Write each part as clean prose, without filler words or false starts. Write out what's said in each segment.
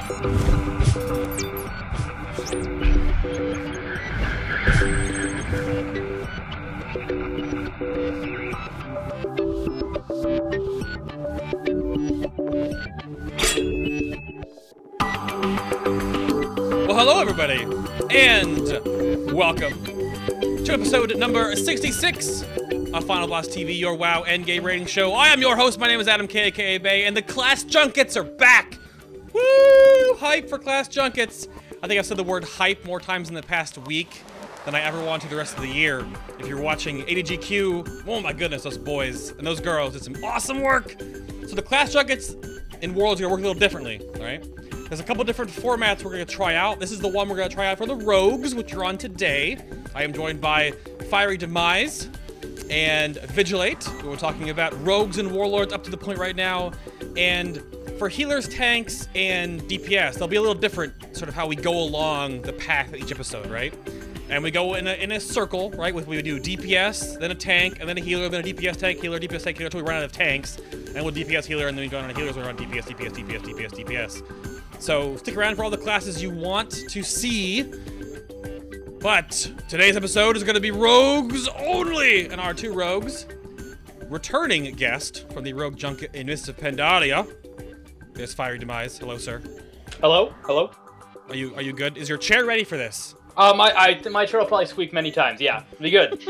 Well, hello everybody, and welcome to episode number 66 of FinalBossTV, your WoW endgame rating show. I am your host, my name is Adam K, aka Bay, and the Class Junkets are back! Woo! Hype for Class Junkets! I think I've said the word hype more times in the past week than I ever want to the rest of the year. If you're watching ADGQ, oh my goodness, those boys and those girls did some awesome work! So the Class Junkets in Worlds are gonna work a little differently, alright? There's a couple different formats we're going to try out. This is the one we're going to try out for the Rogues, which are on today. I am joined by Fierydemise and Vigilate, who we're talking about Rogues and Warlords up to the point right now. And for healers, tanks, and DPS, they'll be a little different, sort of how we go along the path of each episode, right? And we go in a circle, right? We do DPS, then a tank, and then a healer, then a DPS tank, healer, DPS tank, healer, until we run out of tanks. And we'll DPS healer, and then we go on healers, we run DPS, DPS, DPS, DPS, DPS. So stick around for all the classes you want to see. But today's episode is going to be Rogues only, and our two Rogues, returning guest from the Rogue Junket in Mists of Pandaria. There's Fierydemise. Hello, sir. Hello. Hello. Are you good? Is your chair ready for this? My chair will probably squeak many times. Yeah, be good.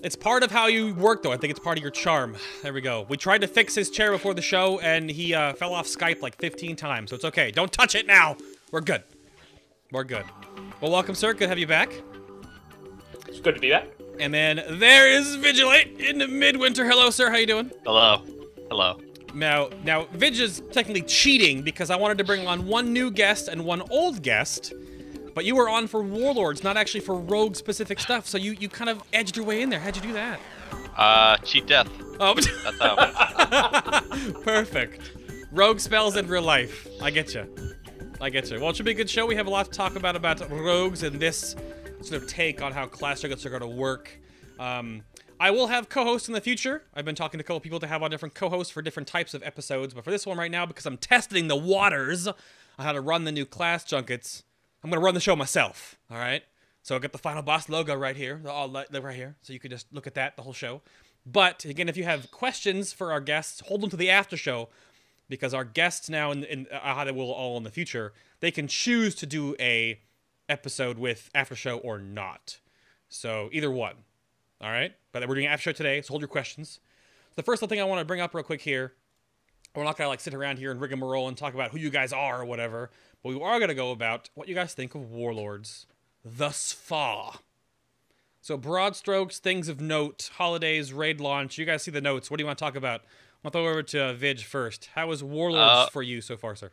It's part of how you work, though. I think it's part of your charm. There we go. We tried to fix his chair before the show, and he fell off Skype like 15 times, so it's okay. Don't touch it now. We're good. We're good. Well, welcome, sir. Good to have you back. It's good to be back. And then there is Vigilate in Midwinter. Hello, sir. How you doing? Hello. Hello. Now, Vig is technically cheating because I wanted to bring on one new guest and one old guest. But you were on for Warlords, not actually for Rogue-specific stuff, so you kind of edged your way in there. How'd you do that? Cheat death. Oh, that's how. Perfect. Rogue spells in real life. I get you. I get you. Well, it should be a good show. We have a lot to talk about Rogues and this sort of take on how Class Junkets are going to work. I will have co-hosts in the future. I've been talking to a couple people to have on different co-hosts for different types of episodes, but for this one right now, because I'm testing the waters on how to run the new Class Junkets, I'm going to run the show myself, all right? So I'll get the Final Boss logo right here, right here, so you can just look at that the whole show. But, again, if you have questions for our guests, hold them to the after show, because our guests now, in how they will all in the future, they can choose to do a episode with after show or not. So either one, all right? But we're doing after show today, so hold your questions. The first thing I want to bring up real quick here, we're not going to like sit around here and rigmarole and talk about who you guys are or whatever, but we are going to go about what you guys think of Warlords thus far. So broad strokes, things of note, holidays, raid launch. You guys see the notes. What do you want to talk about? I'll throw it over to Vig first. How is Warlords for you so far, sir?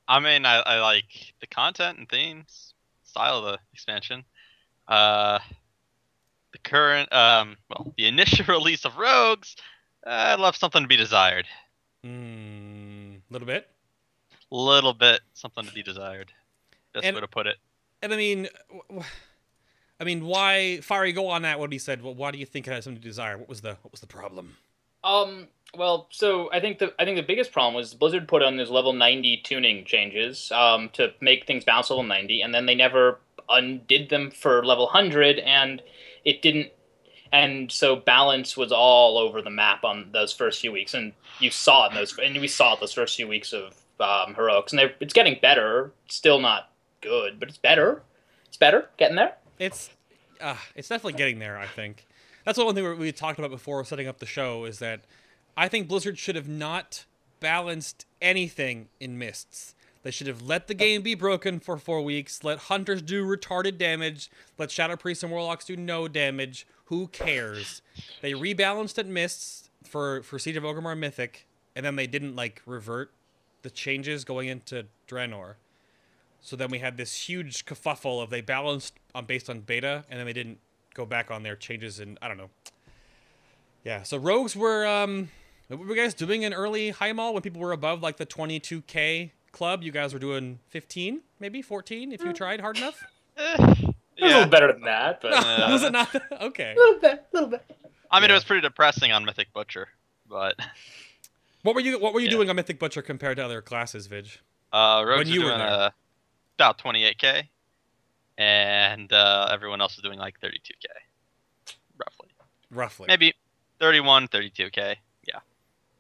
I mean, I like the content and themes, style of the expansion. The current, well, the initial release of Rogues, I left something to be desired. Little bit? Little bit, something to be desired. Best way to put it. And I mean, why? Fiery, go on that. What he said. Well, why do you think it has something to desire? What was the problem? Well, so I think the biggest problem was Blizzard put on those level 90 tuning changes to make things bounce level 90, and then they never undid them for level 100, and it didn't. And so balance was all over the map on those first few weeks, and you saw it we saw it those first few weeks of Heroics, and it's getting better. Still not good, but it's better. It's better, getting there. It's definitely getting there, I think. That's the one thing we talked about before setting up the show, is that I think Blizzard should have not balanced anything in Mists. They should have let the game be broken for 4 weeks, let Hunters do retarded damage, let Shadow Priests and Warlocks do no damage. Who cares? They rebalanced at Mists for Siege of Orgrimmar Mythic, and then they didn't, like, revert the changes going into Draenor. So then we had this huge kerfuffle of they balanced based on beta, and then they didn't go back on their changes in, I don't know. Yeah, so Rogues were, what were you guys doing in early Highmall when people were above, like, the 22K club? You guys were doing 15, maybe 14, if you tried hard enough? It was a little better than that, but... Was it not? Okay. A little bit. I mean, it was pretty depressing on Mythic Butcher, but... What were you doing on Mythic Butcher compared to other classes, Vig? Rogues When you are were doing there? about 28k, and everyone else is doing like 32k, roughly. Roughly. Maybe 31, 32k. Yeah.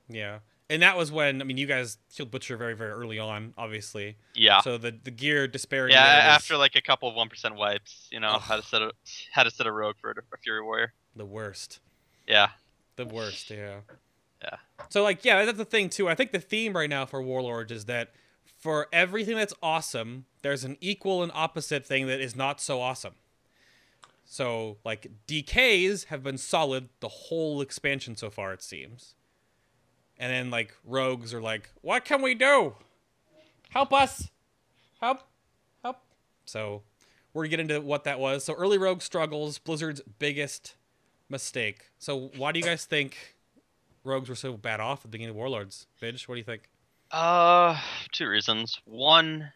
Yeah. And that was when, I mean, you guys killed Butcher very, very early on, obviously. Yeah. So the gear disparity. Yeah, there was, after like a couple of 1% wipes, had to set a rogue for a Fury Warrior. The worst. Yeah. The worst, yeah. Yeah. So, like, yeah, that's the thing, too. I think the theme right now for Warlords is that for everything that's awesome, there's an equal and opposite thing that is not so awesome. So, like, DKs have been solid the whole expansion so far, it seems. And then, like, rogues are like, what can we do? Help us! Help! Help! So, we're going to get into what that was. So, early rogue struggles, Blizzard's biggest mistake. So, why do you guys think rogues were so bad off at the beginning of Warlords? Vidge, what do you think? 2 reasons. One,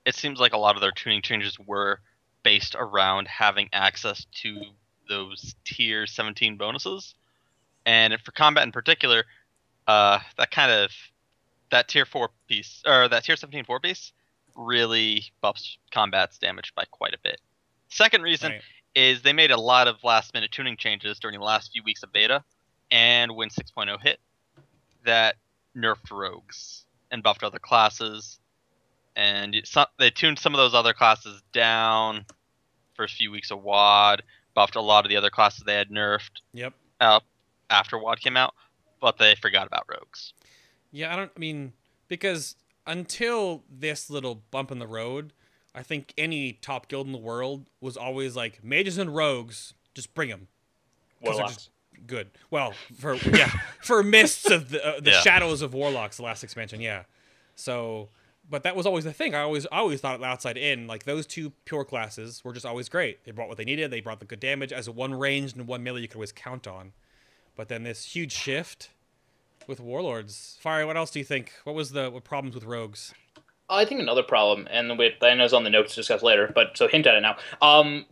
it seems like a lot of their tuning changes were based around having access to those tier 17 bonuses. And for combat in particular, that tier 4 piece, or that tier 17 4 piece, really buffs combat's damage by quite a bit. Second reason is they made a lot of last minute tuning changes during the last few weeks of beta, and when 6.0 hit, that nerfed rogues and buffed other classes, and they tuned some of those other classes down. First few weeks of WoD, buffed a lot of the other classes they had nerfed. Yep. After WoD came out, but they forgot about rogues. Yeah, because until this little bump in the road, I think any top guild in the world was always like, mages and rogues, just bring them. Warlocks. Just good. Well, for mists of the shadows of Warlocks, the last expansion, yeah. So, but that was always the thing. I always thought outside in, like those two pure classes were just always great. They brought what they needed. They brought the good damage as a one ranged and one melee you could always count on. But then this huge shift with Warlords. Fiery, what else do you think? What problems with rogues? I think another problem, and I know it's on the notes to discuss later, but so hint at it now.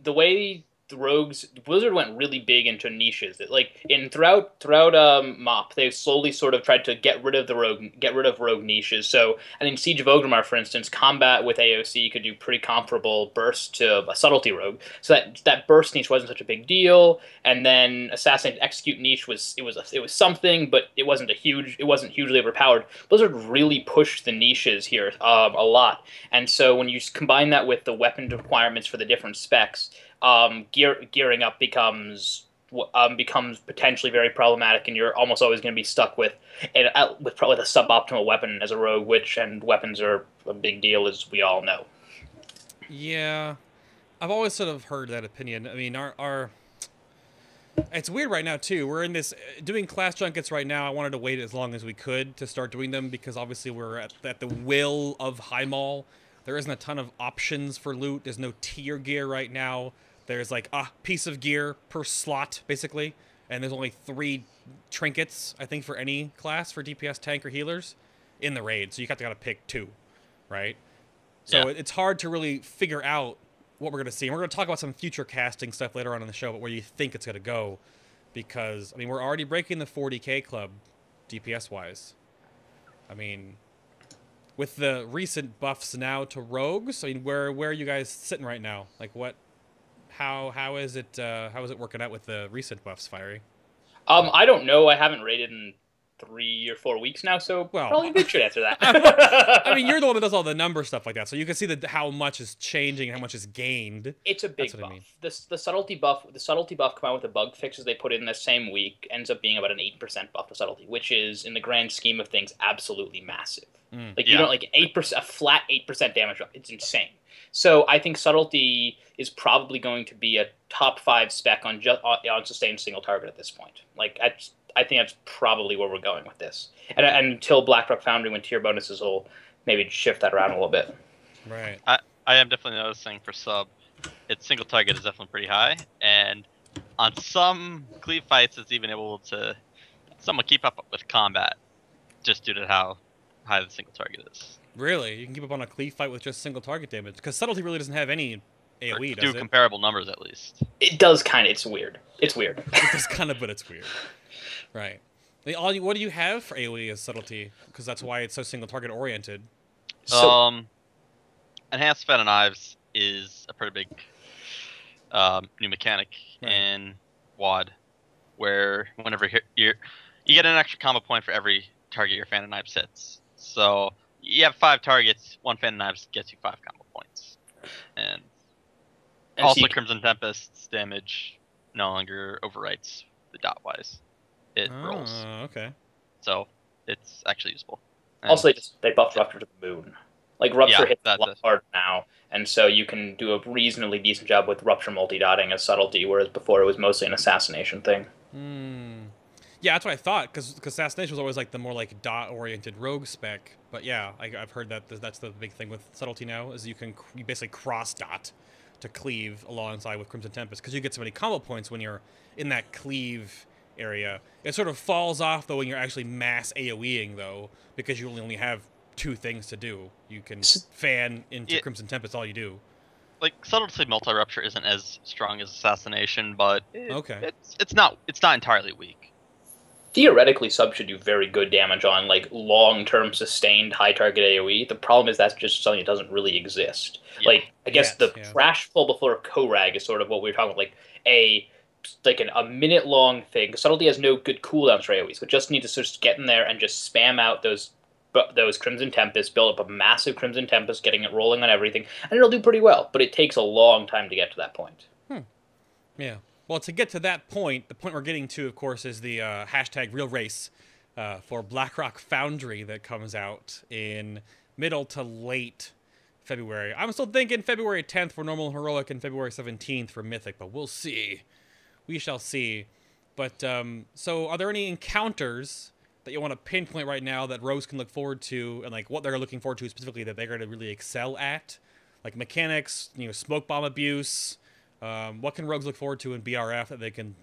The way the rogues, Blizzard went really big into niches. Throughout MoP, they slowly sort of tried to get rid of rogue niches. So I think Siege of Orgrimmar, for instance, combat with AOC could do pretty comparable burst to a subtlety rogue. So that burst niche wasn't such a big deal. And then Assassinate Execute niche was something, but it wasn't hugely overpowered. Blizzard really pushed the niches here a lot. And so when you combine that with the weapon requirements for the different specs, gearing up becomes potentially very problematic, and you're almost always going to be stuck with probably a suboptimal weapon as a rogue, and weapons are a big deal, as we all know. Yeah, I've always sort of heard that opinion. I mean, it's weird right now too. We're in this doing class junkets right now. I wanted to wait as long as we could to start doing them because obviously we're at the will of High Mall. There isn't a ton of options for loot. There's no tier gear right now. There's like a piece of gear per slot, basically. And there's only 3 trinkets, I think, for any class for DPS, tank, or healers in the raid. So you gotta pick 2, right? So it's hard to really figure out what we're going to see. And we're going to talk about some future casting stuff later on in the show, but where you think it's going to go. Because, I mean, we're already breaking the 40k club, DPS-wise. I mean, with the recent buffs now to rogues, I mean, where are you guys sitting right now? Like, how is it working out with the recent buffs, Fiery? I don't know. I haven't raided in 3 or 4 weeks now, so probably Vic should answer that. I mean, you're the one that does all the number stuff like that, so you can see how much is changing, how much is gained. It's a big buff. I mean. The subtlety buff combined with the bug fixes they put in the same week ends up being about an 8% buff to subtlety, which is, in the grand scheme of things, absolutely massive. You don't 8%, a flat 8% damage up. It's insane. So I think subtlety is probably going to be a top 5 spec on sustained single target at this point. I think that's probably where we're going with this. And until Blackrock Foundry, when tier bonuses will maybe shift that around a little bit. Right. I am definitely noticing for sub, its single target is definitely pretty high, and on some cleave fights, it's even able to somewhat keep up with combat, just due to how high the single target is. Really? You can keep up on a cleave fight with just single target damage? Because subtlety really doesn't have any AoE, does it? Do comparable numbers, at least. It does kind of. It's weird. It's weird. It does kind of, but it's weird. Right. What do you have for AoE as subtlety? Because that's why it's so single target oriented. So Enhanced Fan of Knives is a pretty big new mechanic in WoD, where whenever you get an extra combo point for every target your Fan of Knives hits. So you have 5 targets, 1 Fan of Knives gets you 5 combo points, and also so Crimson Tempest's damage no longer overwrites the dot wise. It rolls. Okay. So it's actually useful. And also, they buffed Rupture to the moon. Like, Rupture hits a that's lot hard now, and so you can do a reasonably decent job with Rupture multi-dotting as subtlety, whereas before it was mostly an assassination thing. Yeah, that's what I thought, because assassination was always like the more like dot-oriented rogue spec. But yeah, I've heard that that's the big thing with subtlety now, is you basically cross dot to cleave alongside with Crimson Tempest, because you get so many combo points when you're in that cleave area. It sort of falls off though when you're actually mass AoEing though, because you only have 2 things to do. You can fan into Crimson Tempest, all you do. Like, subtlety multi-rupture isn't as strong as assassination, but it's not entirely weak. Theoretically, sub should do very good damage on like long-term sustained high target AoE. The problem is that's just something that doesn't really exist. Like, I guess the Crash Pull before Korag is sort of what we were talking about, like a minute-long thing. Subtlety has no good cooldowns for AoE, so it just needs to just get in there and just spam out those Crimson Tempests, build up a massive Crimson Tempest, getting it rolling on everything, and it'll do pretty well. But it takes a long time to get to that point. Yeah. Well, to get to that point, the point we're getting to, of course, is the hashtag Real Race for Blackrock Foundry that comes out in middle to late February. I'm still thinking February 10th for normal and heroic and February 17th for mythic, but we'll see. We shall see. But so are there any encounters that you want to pinpoint right now that rogues can look forward to, and like what they're looking forward to specifically that they're going to really excel at? Like mechanics, smoke bomb abuse. What can rogues look forward to in BRF that they can,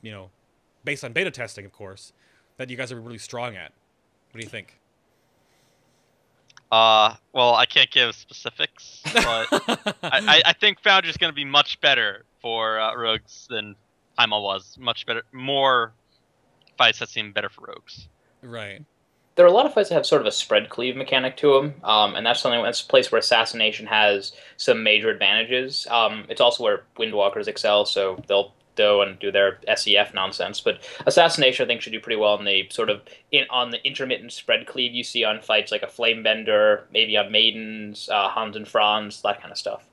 based on beta testing, of course, that you guys are really strong at? What do you think? Well, I can't give specifics, but I think Foundry's going to be much better for rogues than Primal was. Much better, more fights that seem better for rogues. Right. There are a lot of fights that have sort of a spread cleave mechanic to them, and that's a place where assassination has some major advantages. It's also where Windwalkers excel, so they'll go and do their SEF nonsense. But assassination, I think, should do pretty well on the on the intermittent spread cleave you see on fights like a Flamebender, maybe on Maidens, Hans and Franz, that kind of stuff.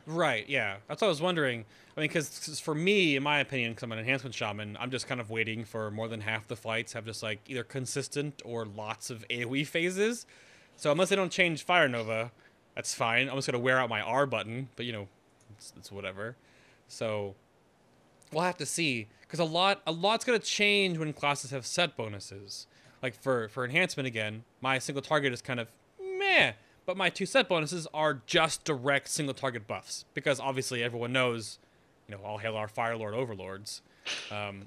Right. Yeah, that's what I was wondering. I mean, because for me, in my opinion, because I'm an enhancement shaman, I'm just kind of waiting for more than half the fights have just like either consistent or lots of AoE phases. So unless they don't change Fire Nova, that's fine. I'm just gonna wear out my R button, but it's whatever. So we'll have to see, because a lot's gonna change when classes have set bonuses. Like for enhancement again, my single target is kind of meh, but my 2 set bonuses are just direct single target buffs, because obviously everyone knows. All hail our Fire Lord Overlords,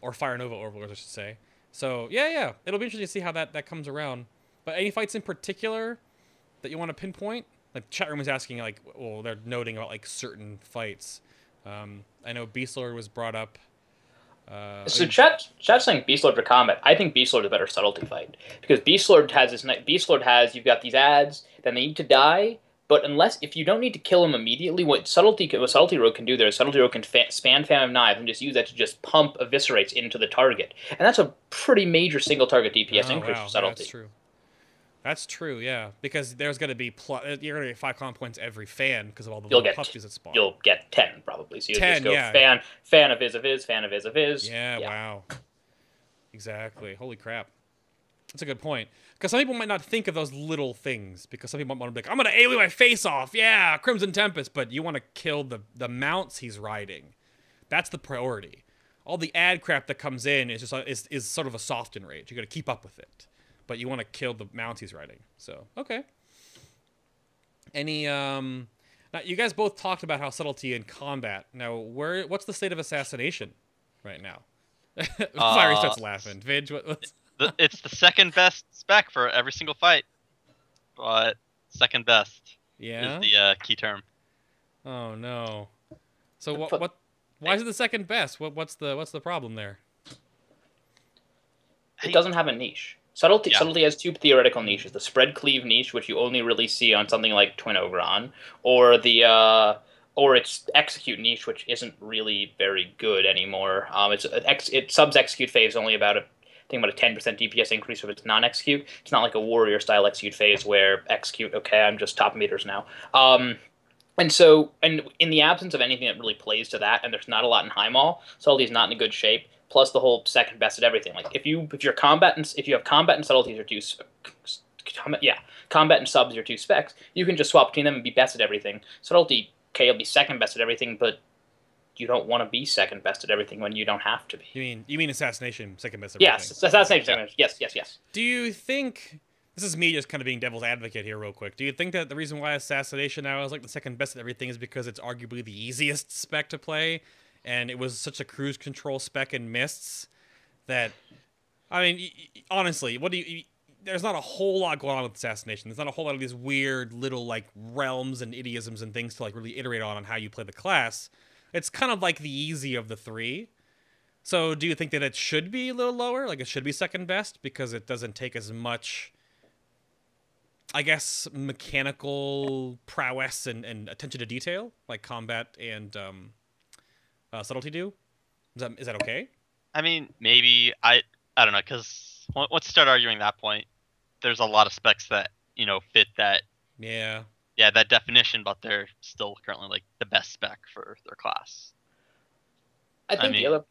or Fire Nova Overlords, I should say. So yeah, it'll be interesting to see how that comes around. But any fights in particular that you want to pinpoint? Like chat room is asking, like, well, they're noting about like certain fights. I know Beastlord was brought up. So chat's saying Beastlord for combat. I think Beastlord is a better subtlety fight, because Beastlord has you've got these ads, then they need to die. But if you don't need to kill them immediately, what Subtlety Rogue can do there is Subtlety Rogue can span Fan of Knives and just use that to just pump eviscerates into the target. And that's a pretty major single target DPS increase for Subtlety. That's true. That's true, yeah. Because there's going to be you're going to get 5 comp points every fan because of all the little puppies that spawn. You'll get 10 probably. So you'll just go fan of Viz, fan of Viz. Yeah, wow. Exactly. Holy crap. That's a good point. Because some people might not think of those little things. Because some people might want to be like, I'm going to AoE my face off. Yeah, Crimson Tempest. But you want to kill the mounts he's riding. That's the priority. All the ad crap that comes in is just is sort of a soft enrage. You got to keep up with it. But you want to kill the mounts he's riding. So, okay. Any, now, you guys both talked about how subtlety in combat. Now, what's the state of assassination right now? Fiery starts laughing. Vidge, what's... It's the second best spec for every single fight, but second best is the key term. Oh no! So what? Why is it the second best? What's the problem there? It doesn't have a niche. Subtlety has 2 theoretical niches: the spread cleave niche, which you only really see on something like Twin Ogron, or its execute niche, which isn't really very good anymore. It subs execute phase only about a 10% DPS increase if it's non-execute. It's not like a warrior style execute phase where execute, okay, I'm just top meters now. And in the absence of anything that really plays to that, and there's not a lot in Highmaul, subtlety's not in a good shape. Plus the whole second best at everything. Like if you have combat and subtleties are combat and subs are 2 specs, you can just swap between them and be best at everything. Subtlety, okay, you'll be second best at everything, but you don't want to be second best at everything when you don't have to be. You mean assassination second best at everything? Yes, assassination second best. Yes. Do you think, this is me just kind of being devil's advocate here real quick, do you think that the reason why assassination now is like the second best at everything is because it's arguably the easiest spec to play, and it was such a cruise control spec in Mists that, I mean, honestly, there's not a whole lot going on with assassination. There's not a whole lot of these weird little like realms and idioms and things to like really iterate on how you play the class. It's kind of like the easy of the 3. So do you think that it should be a little lower? Like it should be second best because it doesn't take as much, I guess, mechanical prowess and attention to detail like combat and subtlety do? Is that okay? I mean, maybe I don't know, because once you start arguing that point, there's a lot of specs that fit that. Yeah, that definition, but they're still currently like the best spec for their class. I think the other.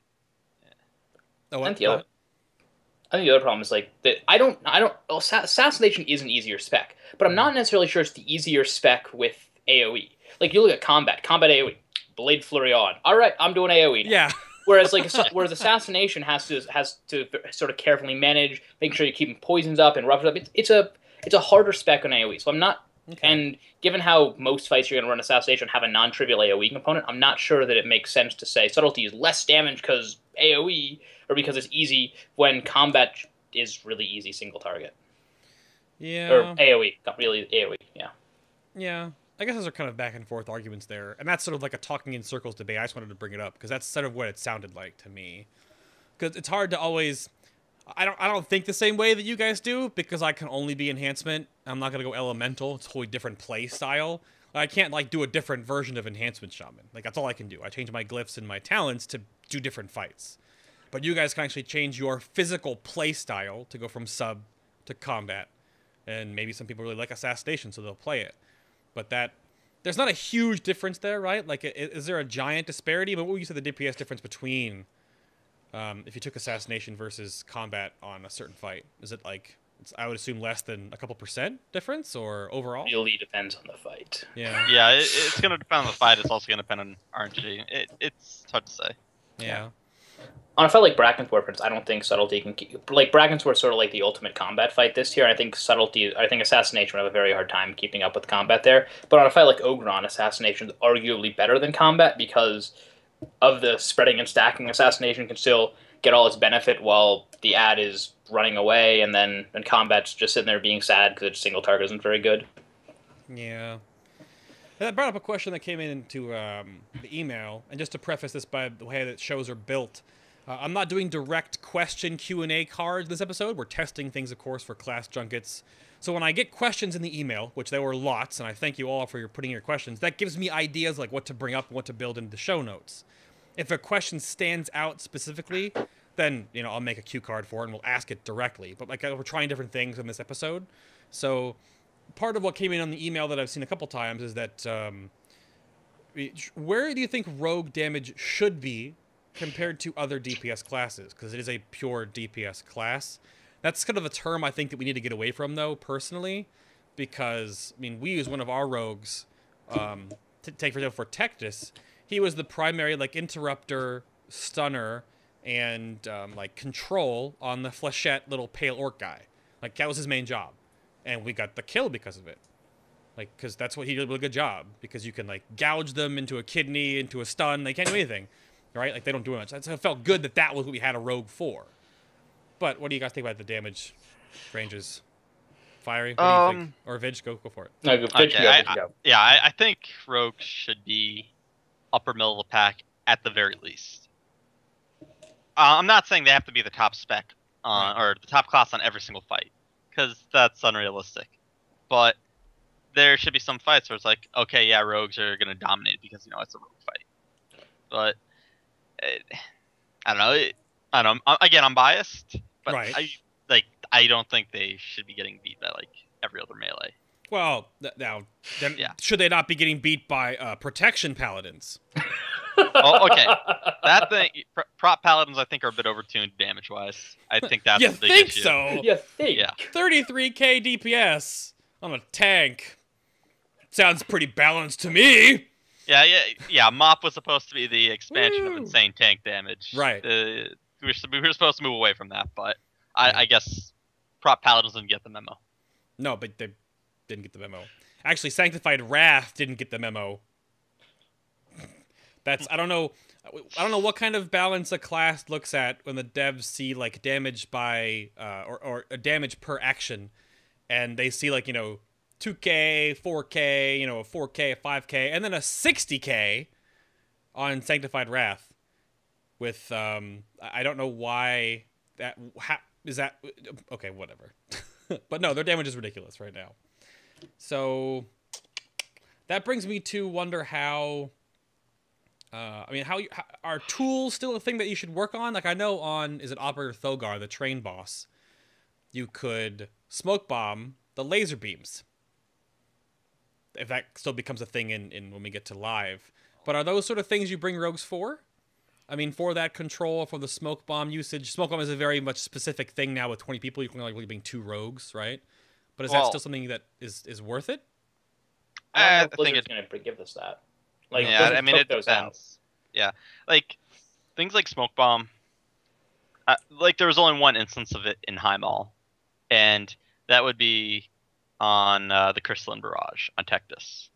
Oh, I think the other problem is like that. Assassination is an easier spec, but I'm not necessarily sure it's the easier spec with AOE. Like you look at combat AOE. Blade Flurry on. All right, I'm doing AOE now. Yeah. Whereas assassination has to sort of carefully manage, making sure you're keeping poisons up and ruptures up. It's a harder spec on AOE. So I'm not. Okay. And given how most fights you're going to run assassination have a non-trivial AOE component, I'm not sure that it makes sense to say subtlety is less damage because AOE or because it's easy when combat is really easy single target. Yeah. Or AOE, not really AOE. Yeah. Yeah. I guess those are kind of back and forth arguments there, and that's sort of like a talking in circles debate. I just wanted to bring it up because that's sort of what it sounded like to me. Because it's hard to always, I don't think the same way that you guys do because I can only be enhancement. I'm not gonna go elemental. It's a totally different play style. I can't like do a different version of enhancement shaman. Like that's all I can do. I change my glyphs and my talents to do different fights. But you guys can actually change your physical play style to go from sub to combat, and maybe some people really like assassination, so they'll play it. But there's not a huge difference there, right? Like, is there a giant disparity? But what would you say the DPS difference between if you took assassination versus combat on a certain fight? Is it like, I would assume less than a couple % difference, or overall? Really depends on the fight. Yeah. Yeah, it's going to depend on the fight. It's also going to depend on RNG. It's hard to say. Yeah. On a fight like Brackenthorpe, I don't think subtlety can keep... Like, Brackenthorpe's sort of like the ultimate combat fight this tier. I think assassination would have a very hard time keeping up with combat there. But on a fight like Ogron, assassination is arguably better than combat because of the spreading and stacking. Assassination can still get all its benefit while the ad is running away, and combat's just sitting there being sad because its single target isn't very good. Yeah. That brought up a question that came into the email, and just to preface this by the way that shows are built, I'm not doing direct question Q&A cards this episode. We're testing things, of course, for Class Junkets. So when I get questions in the email, which there were lots, and I thank you all for putting your questions, that gives me ideas like what to bring up and what to build into the show notes. If a question stands out specifically, then I'll make a cue card for it and we'll ask it directly. But like we're trying different things in this episode, so part of what came in on the email that I've seen a couple times is that where do you think rogue damage should be compared to other DPS classes? Because it is a pure DPS class. That's kind of a term I think that we need to get away from, though, personally, because we use one of our rogues. Take for example for Tectus, he was the primary like interrupter, stunner, and like control on the flechette little pale orc guy. Like that was his main job, and we got the kill because of it. Like because that's what he did a really good job. Because you can like gouge them into a kidney, into a stun. They can't do anything, right? Like they don't do much. So it felt good that was what we had a rogue for. But what do you guys think about the damage ranges? Fiery, what do you think? Or Vig, go for it. No, Vig, go. I think rogue should be upper middle of the pack at the very least. I'm not saying they have to be the top spec on, or the top class on every single fight, because that's unrealistic. But there should be some fights where it's like, okay, yeah, rogues are gonna dominate because it's a rogue fight. But I don't know. I don't know. Again, I'm biased, but I don't think they should be getting beat by like every other melee. Well, now, then should they not be getting beat by protection paladins? Oh, okay. That thing, prop paladins, I think are a bit overtuned damage-wise. I think that's the big issue. You think so? You think? Yeah. 33k DPS on a tank sounds pretty balanced to me. Yeah. Mop was supposed to be the expansion of insane tank damage. Right. We were supposed to move away from that, but I guess prop paladins didn't get the memo. No, but they didn't get the memo. Actually, Sanctified Wrath didn't get the memo. I don't know what kind of balance a class looks at when the devs see like damage by or damage per action, and they see like 2k, 4k, 4k, 5k, and then a 60k on Sanctified Wrath. With I don't know why that is that okay, whatever. But no, their damage is ridiculous right now. So that brings me to wonder how. How are tools still a thing that you should work on? Like I know is it Operator Thogar, the train boss, you could smoke bomb the laser beams. If that still becomes a thing in when we get to live. But are those sort of things you bring rogues for? I mean, for that control, for the smoke bomb usage. Smoke bomb is a very much specific thing now with 20 people. You can only bring 2 rogues, right? But is that still something that is worth it? I think Blizzard's going to give us that. Like, yeah, I mean, it depends. Yeah, like things like smoke bomb. Like there was only one instance of it in High Mall, and that would be on the Crystalline Barrage on Tectus,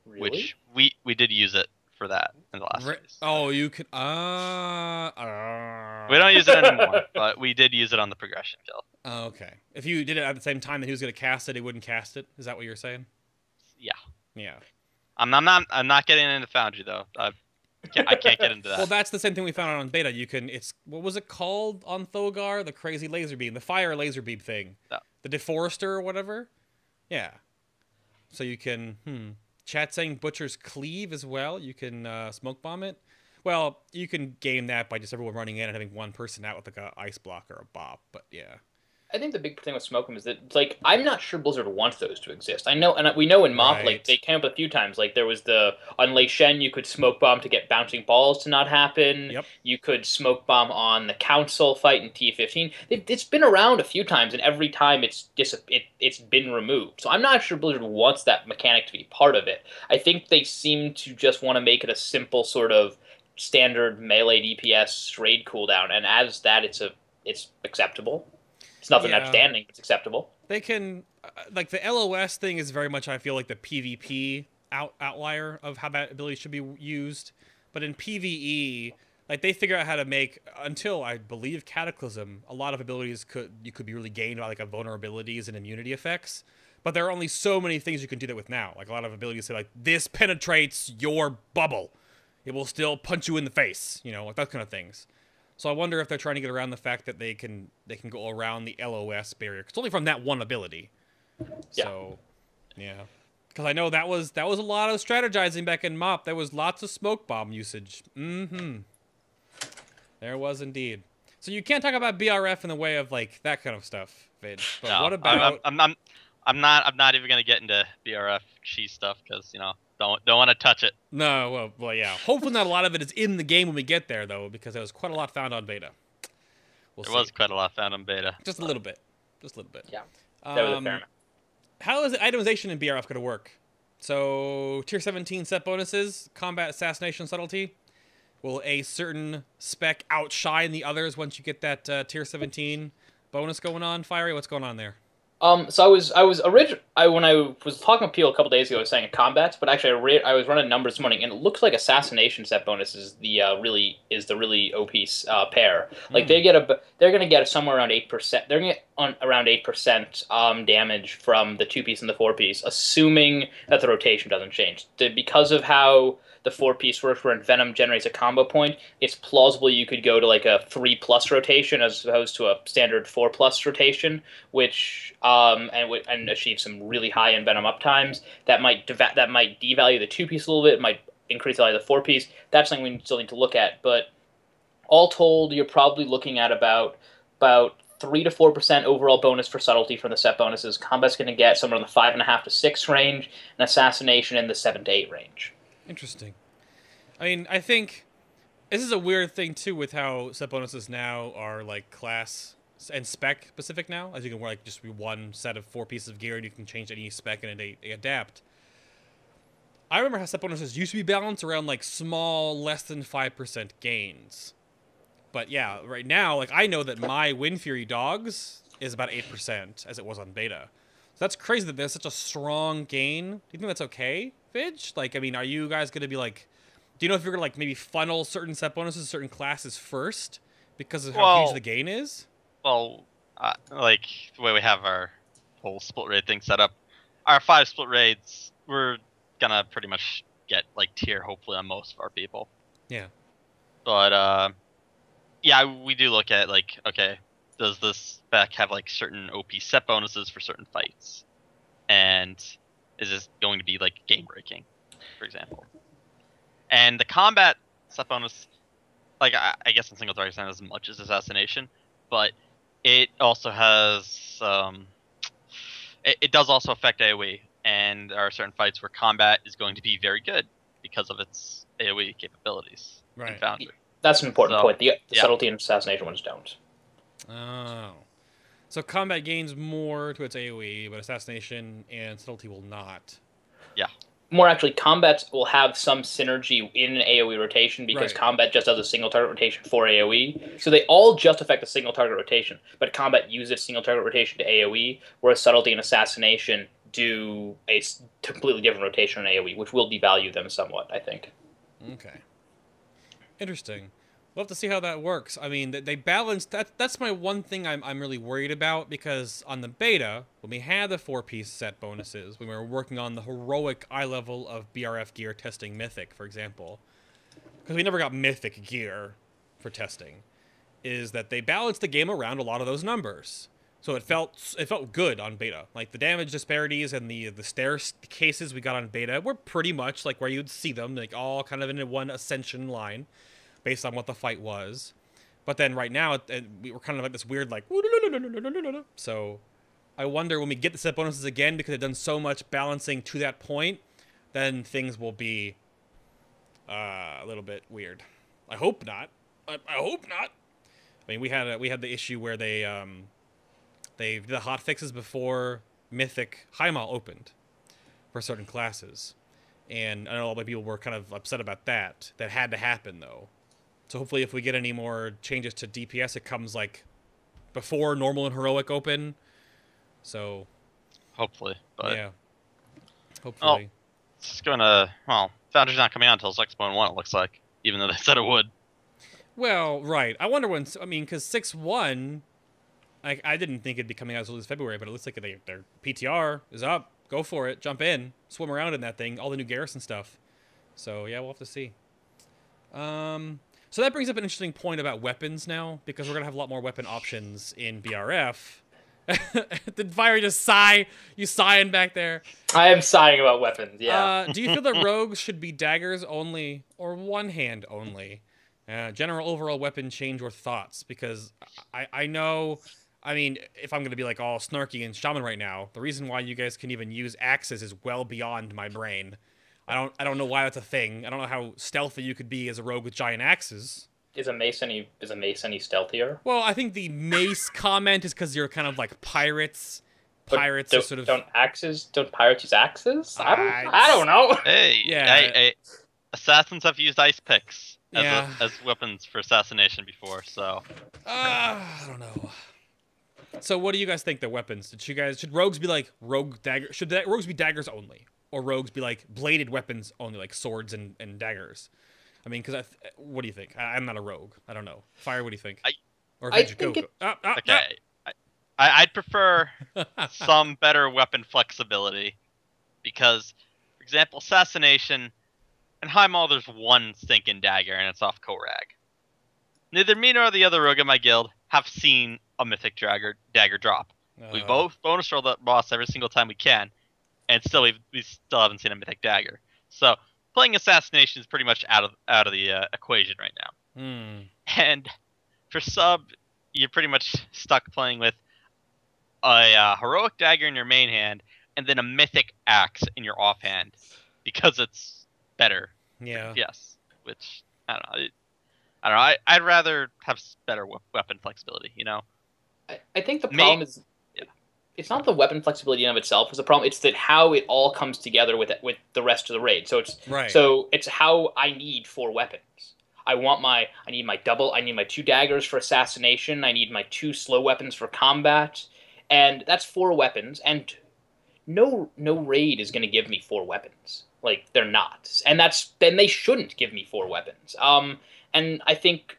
really? which we did use it for that in the last phase. Oh, you could. We don't use it anymore, but we did use it on the progression kill. Oh, okay. If you did it at the same time that he was going to cast it, he wouldn't cast it. Is that what you're saying? Yeah. Yeah. I'm not getting into Foundry though. I can't get into that. Well, that's the same thing we found out on beta. You can. What was it called on Thogar? The crazy laser beam, the fire laser beam thing. No. The Deforester or whatever. Yeah. So you can. Chat saying Butcher's Cleave as well. You can smoke bomb it. Well, you can game that by just everyone running in and having one person out with like a ice block or a bop. But yeah. I think the big thing with smoke bomb is that it's like I'm not sure Blizzard wants those to exist. I know, and we know in MoP like they came up a few times. Like there was on Lei Shen, you could smoke bomb to get bouncing balls to not happen. Yep. You could smoke bomb on the Council fight in T15. It's been around a few times, and every time it's been removed. So I'm not sure Blizzard wants that mechanic to be part of it. I think they seem to just want to make it a simple sort of standard melee DPS raid cooldown, and as that, it's acceptable. It's nothing outstanding, but it's acceptable. They can, like the LOS thing is very much, I feel like the PvP outlier of how that ability should be used. But in PvE, like they figure out how to make, until I believe Cataclysm, a lot of abilities could be really gained by like vulnerabilities and immunity effects. But there are only so many things you can do that with now. Like a lot of abilities say like, this penetrates your bubble. It will still punch you in the face, like that kind of things. So I wonder if they're trying to get around the fact that they can go around the LOS barrier. It's only from that one ability. Yeah. So, yeah. Because I know that was a lot of strategizing back in MoP. There was lots of smoke bomb usage. There was indeed. So you can't talk about BRF in the way of like that kind of stuff, Vid. But no, what about? I'm not even gonna get into BRF cheese stuff because don't want to touch it. No, well, yeah. Hopefully not a lot of it is in the game when we get there, though, because there was quite a lot found on beta. There was quite a lot found on beta. Just a little bit. Yeah, that was a fair amount. How is itemization in BRF going to work? So, Tier 17 set bonuses, combat, assassination, subtlety. Will a certain spec outshine the others once you get that Tier 17 bonus going on? Fiery, what's going on there? So when I was talking with people a couple days ago, I was saying combats, but actually I was running numbers this morning, and it looks like assassination set bonus is the really OP pair. Like they're gonna get somewhere around 8%. They're gonna get around 8% damage from the 2-piece and the 4-piece, assuming that the rotation doesn't change. Because of how the 4-piece works where Venom generates a combo point, it's plausible you could go to like a 3+ rotation as opposed to a standard 4+ rotation, which and achieve some really high end Venom uptimes. That might devalue the 2-piece a little bit. It might increase the value of the 4-piece. That's something we still need to look at. But all told, you're probably looking at about 3 to 4% overall bonus for subtlety from the set bonuses. Combat's going to get somewhere in the 5.5 to 6 range, and assassination in the 7 to 8 range. Interesting. I mean, I think this is a weird thing too with how set bonuses now are like class and spec specific now, as you can wear like just one set of 4 pieces of gear and you can change any spec and they adapt. I remember how set bonuses used to be balanced around like small, less than 5% gains. But yeah, right now, like I know that my Wind Fury dogs is about 8% as it was on beta. So that's crazy that there's such a strong gain. Do you think that's okay, Vidge? Like, I mean, are you guys going to be like, do you know if you're going to like maybe funnel certain set bonuses to certain classes first because of how huge the gain is? Well, like the way we have our whole split raid thing set up, our 5 split raids, we're going to pretty much get like tier hopefully on most of our people. Yeah. But, yeah, we do look at, like, okay, does this spec have, like, certain OP set bonuses for certain fights? And is this going to be, like, game-breaking, for example? And the combat set bonus, like, I guess in single target not as much as assassination, but it also has, it does also affect AoE, and there are certain fights where combat is going to be very good because of its AoE capabilities. Right. In Foundry. That's an important point. The subtlety and assassination ones don't. Oh. So combat gains more to its AoE, but assassination and subtlety will not. Yeah. More actually, combat will have some synergy in an AoE rotation because combat just does a single target rotation for AoE. So they all just affect a single target rotation, but combat uses single target rotation to AoE, whereas subtlety and assassination do a completely different rotation on AoE, which will devalue them somewhat, I think. Okay. Interesting. We'll have to see how that works. I mean, they balanced that. That's my one thing I'm really worried about, because on the beta, when we had the 4-piece set bonuses, when we were working on the heroic eye level of BRF gear testing Mythic, for example, because we never got Mythic gear for testing, is that they balanced the game around a lot of those numbers. So it felt good on beta. Like the damage disparities and the cases we got on beta were pretty much like where you'd see them, like all kind of in one ascension line, based on what the fight was. But then right now we were kind of like this weird like. So I wonder when we get the set bonuses again, because they've done so much balancing to that point, then things will be a little bit weird. I hope not. I hope not. I mean, we had the issue where they did the hot fixes before Mythic Heimal opened for certain classes. And I know a lot of people were kind of upset about that. That had to happen, though. So hopefully if we get any more changes to DPS, it comes, like, before normal and heroic open. So... hopefully, but... yeah. Hopefully. Well, it's gonna... well, Foundry's not coming out until 6.1, it looks like. Even though they said it would. Well, right. I wonder when... I mean, because 6.1... I didn't think it'd be coming out as early as February, but it looks like their PTR is up. Go for it. Jump in. Swim around in that thing. All the new garrison stuff. So, yeah, we'll have to see. So that brings up an interesting point about weapons now, because we're going to have a lot more weapon options in BRF. Did Fiery just sigh? You sighing back there? I am sighing about weapons, yeah. Do you feel that rogues should be daggers only or one hand only? General overall weapon change or thoughts? Because I know... I mean, if I'm going to be like all snarky and shaman right now, the reason why you guys can even use axes is well beyond my brain. I don't know why that's a thing. I don't know how stealthy you could be as a rogue with giant axes. Is a mace any stealthier? Well, I think the mace comment is because you're kind of like pirates. Pirates are sort of... Don't pirates use axes? I don't know. Hey, yeah. Assassins have used ice picks as weapons for assassination before, so... I don't know. So what do you guys think they're weapons? Should rogues be like rogue dagger? Should rogues be daggers only? Or rogues be like bladed weapons only, like swords and daggers? I mean, because what do you think? I'm not a rogue. I don't know. Fire, what do you think? Okay. I'd prefer some better weapon flexibility, because, for example, assassination, in High Mall, there's one stinking dagger, and it's off Korag. Neither me nor the other rogue in my guild have seen a mythic dagger drop. We both bonus roll that boss every single time we can, and still we still haven't seen a mythic dagger. So playing assassination is pretty much out of the equation right now. And for sub, you're pretty much stuck playing with a heroic dagger in your main hand and then a mythic axe in your offhand because it's better. Yeah. Yes. Which I don't know. I'd rather have better weapon flexibility. You know. I think the problem is. It's not the weapon flexibility in of itself is the problem. It's that how it all comes together with the rest of the raid. So it's how I need 4 weapons. I need my 2 daggers for assassination. I need my 2 slow weapons for combat, and that's 4 weapons. And no raid is going to give me 4 weapons. Like, they're not, and then they shouldn't give me 4 weapons. And I think.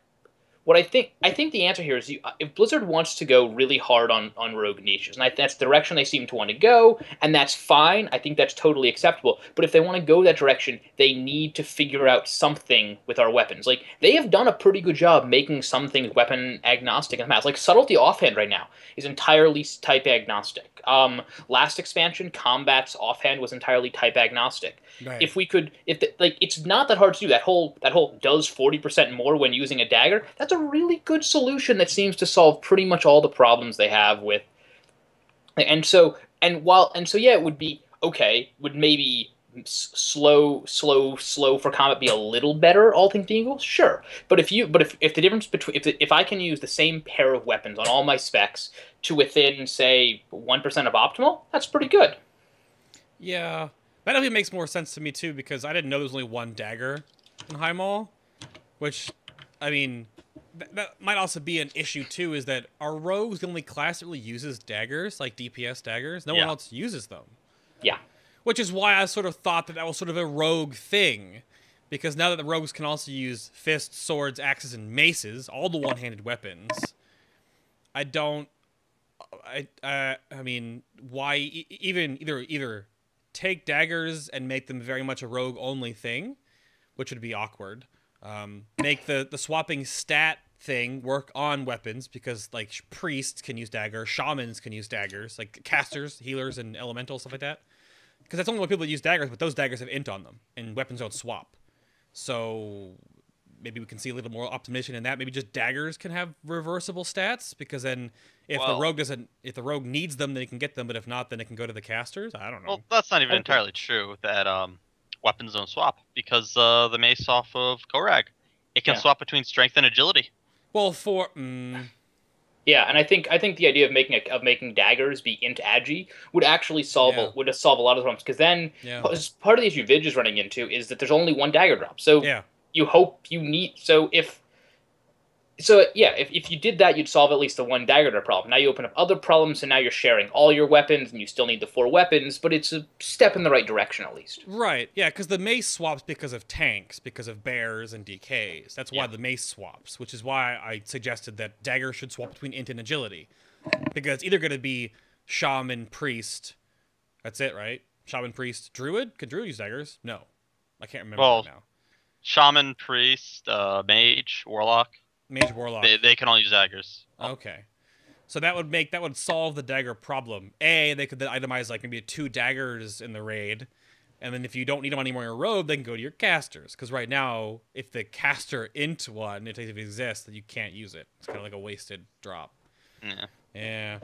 I think the answer here is if Blizzard wants to go really hard on rogue niches, and that's the direction they seem to want to go, and that's fine. I think that's totally acceptable. But if they want to go that direction, they need to figure out something with our weapons. Like, they have done a pretty good job making some things weapon agnostic in the past. Like, Subtlety Offhand right now is entirely type agnostic. Last expansion, Combat's Offhand was entirely type agnostic. Right. It's not that hard to do. That whole does 40% more when using a dagger. That's a really good solution that seems to solve pretty much all the problems they have with. And so it would be okay. Would maybe slow for combat be a little better, all things being equal? Sure. But if the difference between if I can use the same pair of weapons on all my specs to within, say, 1% of optimal, that's pretty good. Yeah. That actually makes more sense to me, too, because I didn't know there was only 1 dagger in High Mall, which, I mean, that might also be an issue, too, is that our rogues the only class that really uses daggers, like DPS daggers. No one else uses them. Yeah. Which is why I sort of thought that was sort of a rogue thing, because now that the rogues can also use fists, swords, axes, and maces, all the one-handed weapons, I mean, why either take daggers and make them very much a rogue-only thing, which would be awkward. Make the swapping stat thing work on weapons, because, like, priests can use daggers, shamans can use daggers, like casters, healers, and elementals, stuff like that. Because that's only what people use daggers, but those daggers have int on them, and weapons don't swap. So maybe we can see a little more optimization in that. Maybe just daggers can have reversible stats, because then if the rogue needs them, then he can get them, but if not, then it can go to the casters. I don't know. Well, that's not even entirely true. That weapons don't swap, because the mace off of Korag, it can swap between strength and agility. Well, yeah, and I think the idea of making daggers be int agi would actually solve a lot of the problems, because then part of the issue Vig is running into is that there's only 1 dagger drop. So if you did that, you'd solve at least the 1 dagger drop problem. Now you open up other problems, and now you're sharing all your weapons, and you still need the 4 weapons, but it's a step in the right direction at least. Right, yeah, because the mace swaps because of tanks, because of bears and DKs. That's why the mace swaps, which is why I suggested that dagger should swap between int and agility. Because it's either going to be shaman, priest, that's it, right? Shaman, priest, druid? Could druid use daggers? No. I can't remember right now. Shaman, priest, mage, warlock. Mage, warlock. They can all use daggers. Okay. So that would solve the dagger problem. They could then itemize like maybe 2 daggers in the raid, and then if you don't need them anymore in your robe, they can go to your casters. Because right now, if the caster int one, if it exists, then you can't use it. It's kind of like a wasted drop. Yeah.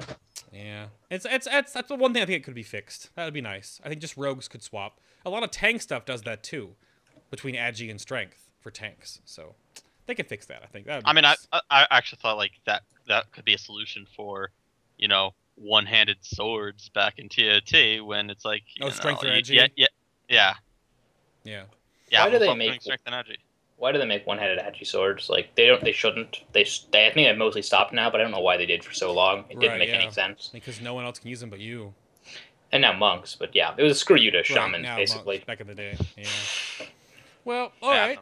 That's the one thing I think it could be fixed. That would be nice. I think just rogues could swap. A lot of tank stuff does that too, between agi and strength for tanks. So they could fix that. I think that. Nice. I actually thought like that could be a solution for, one-handed swords back in TOT when it's like strength or agi. Yeah. Why do they make strength and agi? Why do they make one-handed agi swords? Like they shouldn't. I think they've mostly stopped now, but I don't know why they did for so long. It didn't make any sense. Because no one else can use them but you. And now monks, but yeah, it was a screw you to shamans basically. Monks, back in the day. Yeah. Well, all right.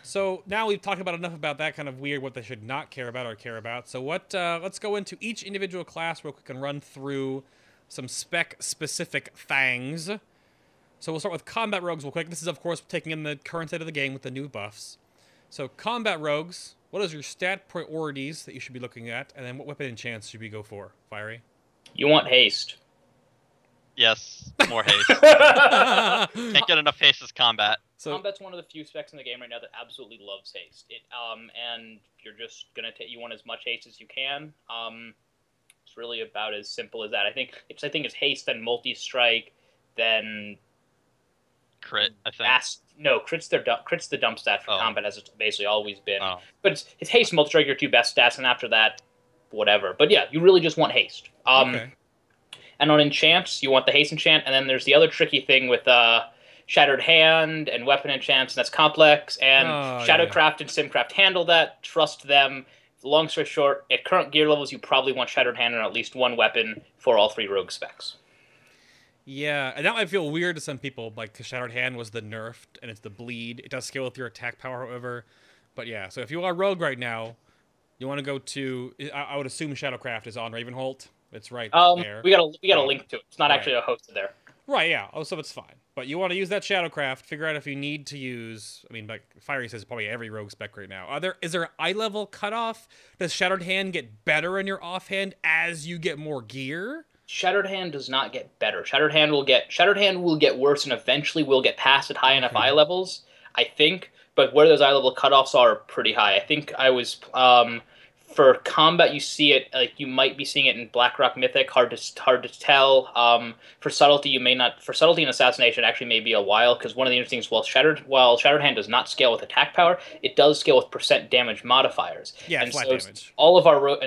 So now we've talked about enough about that kind of weird, what they should not care about or care about. So let's go into each individual class real quick and run through some spec-specific things. So we'll start with combat rogues real quick. This is, of course, taking in the current state of the game with the new buffs. So combat rogues, what is your stat priorities that you should be looking at? And then what weapon enchants should we go for? Fiery? You want haste. Yes, more haste. Can't get enough haste as combat. So, Combat's one of the few specs in the game right now that absolutely loves haste. And you're just gonna you want as much haste as you can. It's really about as simple as that. I think it's haste, then multi-strike, then Crit, I think. Crit's the dump stat for combat, as it's basically always been. Oh. But it's haste, multi-strike, your two best stats, and after that, whatever. But yeah, you really just want haste. okay. And on enchants, you want the haste enchant, and then there's the other tricky thing with Shattered Hand and weapon enchants, and that's complex. And Shadowcraft and Simcraft handle that. Trust them. Long story short, at current gear levels, you probably want Shattered Hand and at least one weapon for all 3 rogue specs. Yeah, and that might feel weird to some people, like, because Shattered Hand was the nerfed, and it's the bleed. It does scale with your attack power, however. But yeah, so if you are rogue right now, you want to go to... I would assume Shadowcraft is on Ravenholdt. It's right there. We got a link to it. It's not actually hosted there. Right, yeah. Oh, so it's fine. But you want to use that Shadowcraft, figure out if you need to use... I mean, like, Fiery says probably every rogue spec right now. Is there an eye level cutoff? Does Shattered Hand get better in your offhand as you get more gear? Shattered Hand does not get better. Shattered Hand will get worse and eventually will get past at high enough eye levels, I think. But where those eye level cutoffs are pretty high. I think I was... for combat, you see it, like, you might be seeing it in Blackrock Mythic, hard to tell. For subtlety, you may not. For subtlety and assassination, it actually may be a while, because one of the interesting things, while Shattered Hand does not scale with attack power, it does scale with percent damage modifiers. Yeah, and flat so damage.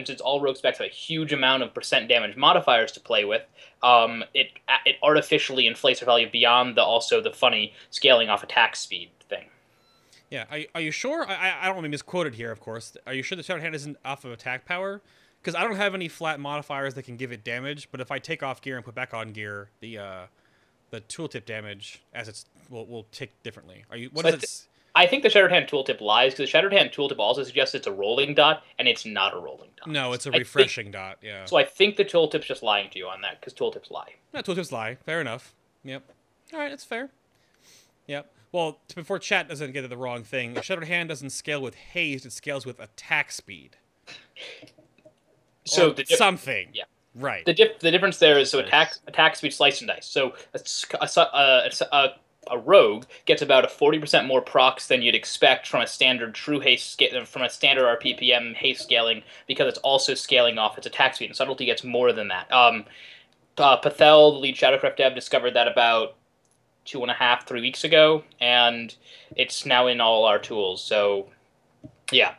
Since all rogue specs have a huge amount of percent damage modifiers to play with, it artificially inflates their value beyond the funny scaling off attack speed thing. Yeah, are you sure? I don't want to be misquoted here, of course. Are you sure the Shattered Hand isn't off of attack power? Because I don't have any flat modifiers that can give it damage, but if I take off gear and put back on gear, the tooltip damage will tick differently. I think the Shattered Hand tooltip lies, because the Shattered Hand tooltip also suggests it's a rolling dot, and it's not a rolling dot. No, it's a refreshing dot, yeah. So I think the tooltip's just lying to you on that, because tooltips lie. Yeah, tooltips lie. Fair enough. Yep. All right, that's fair. Yep. Well, before chat doesn't get to the wrong thing, Shattered Hand doesn't scale with haste, it scales with attack speed. So something. Yeah. Right. The difference there is, so attack speed, slice and dice. So a rogue gets about a 40% more procs than you'd expect from a standard true haste from a standard RPPM haste scaling, because it's also scaling off its attack speed, and subtlety gets more than that. Pathel, the lead Shadowcraft dev, discovered that about 2.5-3 weeks ago, and it's now in all our tools. So yeah,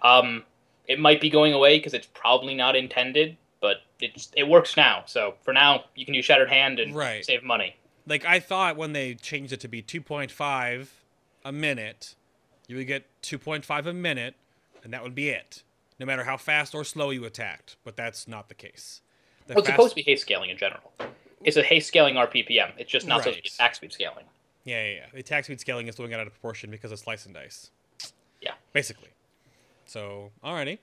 it might be going away because it's probably not intended, but it works now. So for now, you can use Shattered Hand and save money. Like, I thought when they changed it to be 2.5 a minute, you would get 2.5 a minute, and that would be it, no matter how fast or slow you attacked. But that's not the case. It's supposed to be haste scaling in general. It's a haste scaling RPPM. It's just not supposed to be attack speed scaling. Yeah. The attack speed scaling is throwing out of proportion because of slice and dice. Yeah. Basically. So, alrighty.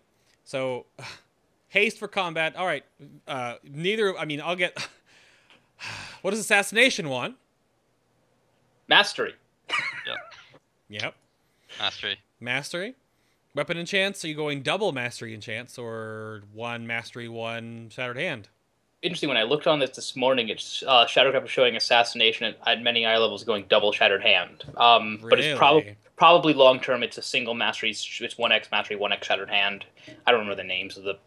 So, haste for combat. All right. I'll get... What does assassination want? Mastery. Yep. Mastery. Weapon enchants, are you going double mastery enchants or one mastery, one Shattered Hand? Interesting, when I looked on this morning, it's Shadowcraft was showing assassination at many eye levels going double Shattered Hand. But it's probably long term. It's a single mastery. It's 1x mastery, 1x Shattered Hand. I don't remember the names of the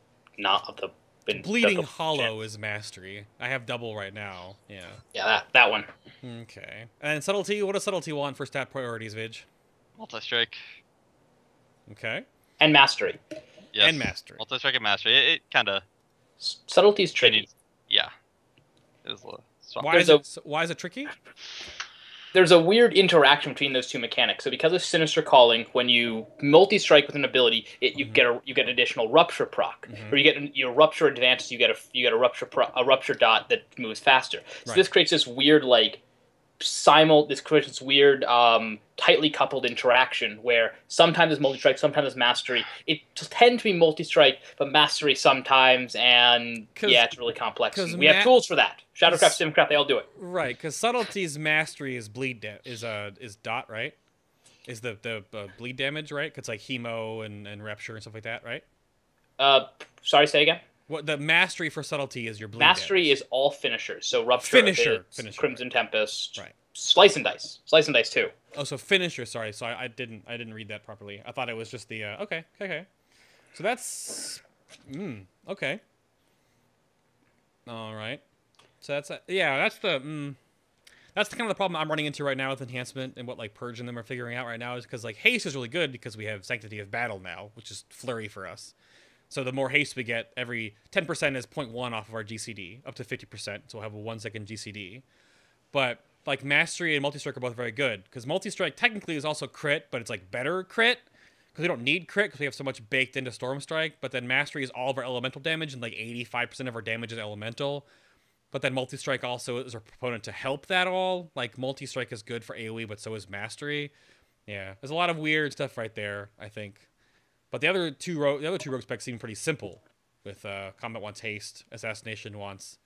Bleeding Hollow is mastery. I have double right now. Yeah. Yeah, that one. Okay. And subtlety. What does subtlety want for stat priorities, Vig? Multi-strike. Okay. And mastery. Yes. And mastery. Multi-strike and mastery. It kind of. Subtlety's tricky. Yeah. It is a little strong. Why is it tricky? There's a weird interaction between those two mechanics. So because of Sinister Calling, when you multi-strike with an ability, you get an additional rupture proc, or you get your rupture advances. You get a rupture dot that moves faster. So this creates this weird this weird tightly coupled interaction where sometimes it's multi-strike, sometimes it's mastery. It tends to be multi-strike, but mastery sometimes, and yeah, it's really complex. We have tools for that. Shadowcraft, Simcraft, they all do it. Right, because subtlety's mastery is is dot, right? Is the bleed damage, right? 'Cause it's like hemo and rupture and stuff like that, right? Sorry, say again. What the mastery for subtlety is your bleed mastery damage. is all finishers. So rupture, finisher, Crimson right. Tempest, right. Slice and dice too. Oh, so finisher. Sorry, so I didn't read that properly. I thought it was just the okay. So that's okay. All right. So that's that's the kind of the problem I'm running into right now with enhancement and what like Purge and them are figuring out right now is because like haste is really good because we have Sanctity of Battle now, which is flurry for us. So the more haste we get, every 10% is 0.1 off of our GCD, up to 50%. So we'll have a 1 second GCD. But like Mastery and Multi-Strike are both very good. Because Multi-Strike technically is also crit, but it's like better crit. Because we don't need crit because we have so much baked into Storm Strike. But then Mastery is all of our elemental damage, and like 85% of our damage is elemental. But then Multi-Strike also is a proponent to help that all. Like Multi-Strike is good for AoE, but so is Mastery. Yeah, there's a lot of weird stuff right there, I think. But the other two rogue specs seem pretty simple. With Combat wants haste, Assassination wants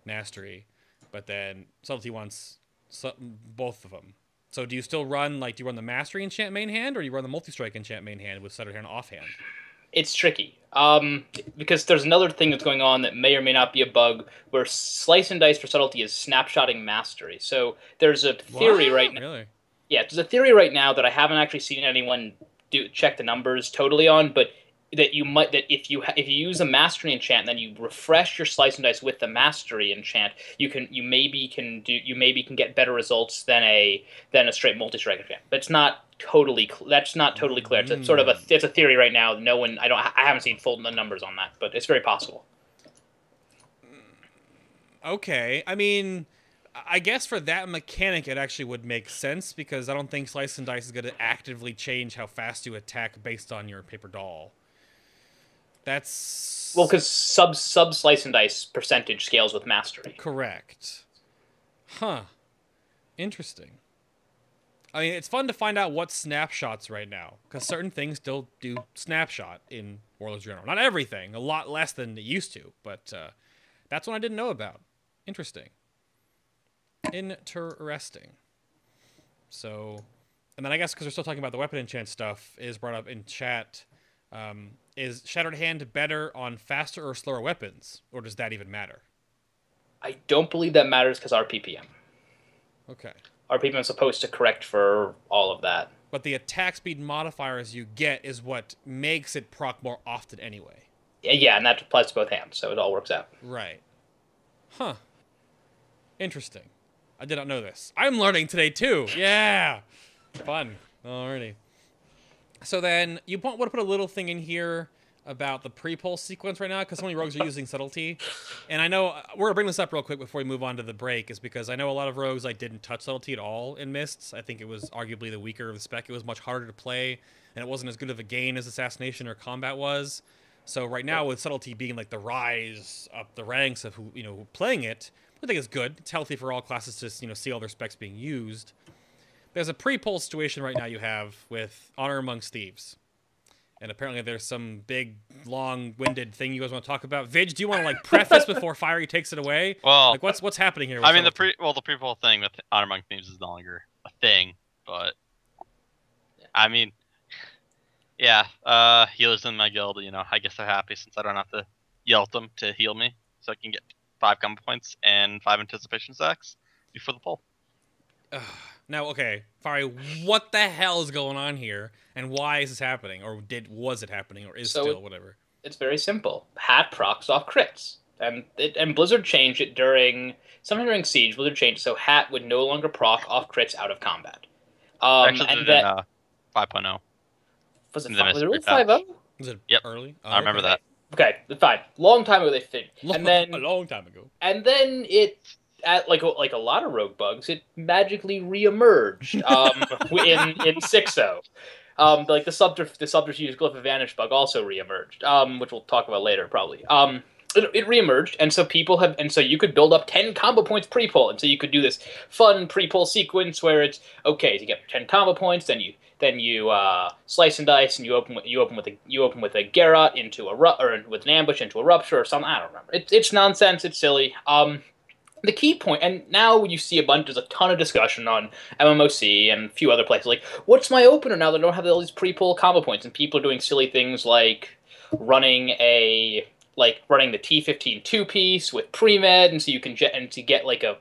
mastery, but then Subtlety wants both of them. So do you still run do you run the mastery enchant main hand, or do you run the multi-strike enchant main hand with Sutter Hand offhand? It's tricky. Because there's another thing that's going on that may or may not be a bug, where Slice and Dice for Subtlety is snapshotting mastery. So there's a theory right now. Really? Yeah, there's a theory right now that I haven't actually seen anyone check the numbers totally on, but that if you use a mastery enchant and then you refresh your Slice and Dice with the mastery enchant, you maybe can get better results than a straight multi-strike enchant. But that's not totally clear. It's sort of it's a theory right now. I haven't seen full numbers on that, but it's very possible. Okay, I mean, I guess for that mechanic, it actually would make sense, because I don't think Slice and Dice is going to actively change how fast you attack based on your paper doll. That's... Well, because sub Slice and Dice percentage scales with mastery. Correct. Huh. Interesting. I mean, it's fun to find out what snapshots right now, because certain things still do snapshot in Warlords Journal. Not everything, a lot less than it used to, but that's one I didn't know about. Interesting. Interesting. So, and then I guess because we're still talking about the weapon enchant stuff, is brought up in chat. Is Shattered Hand better on faster or slower weapons, or does that even matter? I don't believe that matters because RPPM. Okay. RPPM is supposed to correct for all of that. But the attack speed modifiers you get is what makes it proc more often anyway. Yeah, and that applies to both hands, so it all works out. Right. Huh. Interesting. I did not know this. I'm learning today, too. Yeah. Fun. Alrighty. So then, you want to put a little thing in here about the pre-pulse sequence right now, because so many rogues are using subtlety. And I know, we're going to bring this up real quick before we move on to the break, is because I know a lot of rogues didn't touch subtlety at all in Mists. I think it was arguably the weaker of the spec. It was much harder to play, and it wasn't as good of a gain as Assassination or Combat was. So right now, with subtlety being the rise up the ranks of who playing it, I think it's good. It's healthy for all classes to see all their specs being used. There's a pre-pulse situation right now you have with Honor Amongst Thieves. And apparently there's some big, long-winded thing you guys want to talk about. Vig, do you want to preface before Fiery takes it away? Well, what's happening here? I mean, the pre-pulse thing with Honor Amongst Thieves is no longer a thing, but I mean, yeah, healers in my guild, I guess they're happy since I don't have to yell at them to heal me, so I can get 5 combo points and 5 anticipation stacks before the pull. Now, okay, Fiery, what the hell is going on here, and why is this happening, or was it happening, or still, whatever? It's very simple. Hat procs off crits, and Blizzard changed it sometime during Siege. Blizzard changed it so Hat would no longer proc off crits out of combat. Actually, and that 5.0. Was it 5.0? Was it yep. early? I remember that. Okay, fine. Long time ago they finished, and then a long time ago, and then it. Like a lot of rogue bugs, it magically reemerged in 6.0. Like the subterfuge Glyph of Vanish bug also reemerged, which we'll talk about later probably. it reemerged, and so you could build up 10 combo points pre-pull, and so you could do this fun pre-pull sequence where it's okay, you get 10 combo points, then you slice and dice, and you open with a Garrot into or with an ambush into a rupture or something. I don't remember. It's nonsense. It's silly. The key point, and now you see there's a ton of discussion on MMOC and a few other places, like, what's my opener now that I don't have all these pre-pull combo points? And people are doing silly things like running the T15 two-piece with pre-med, and so you can get like a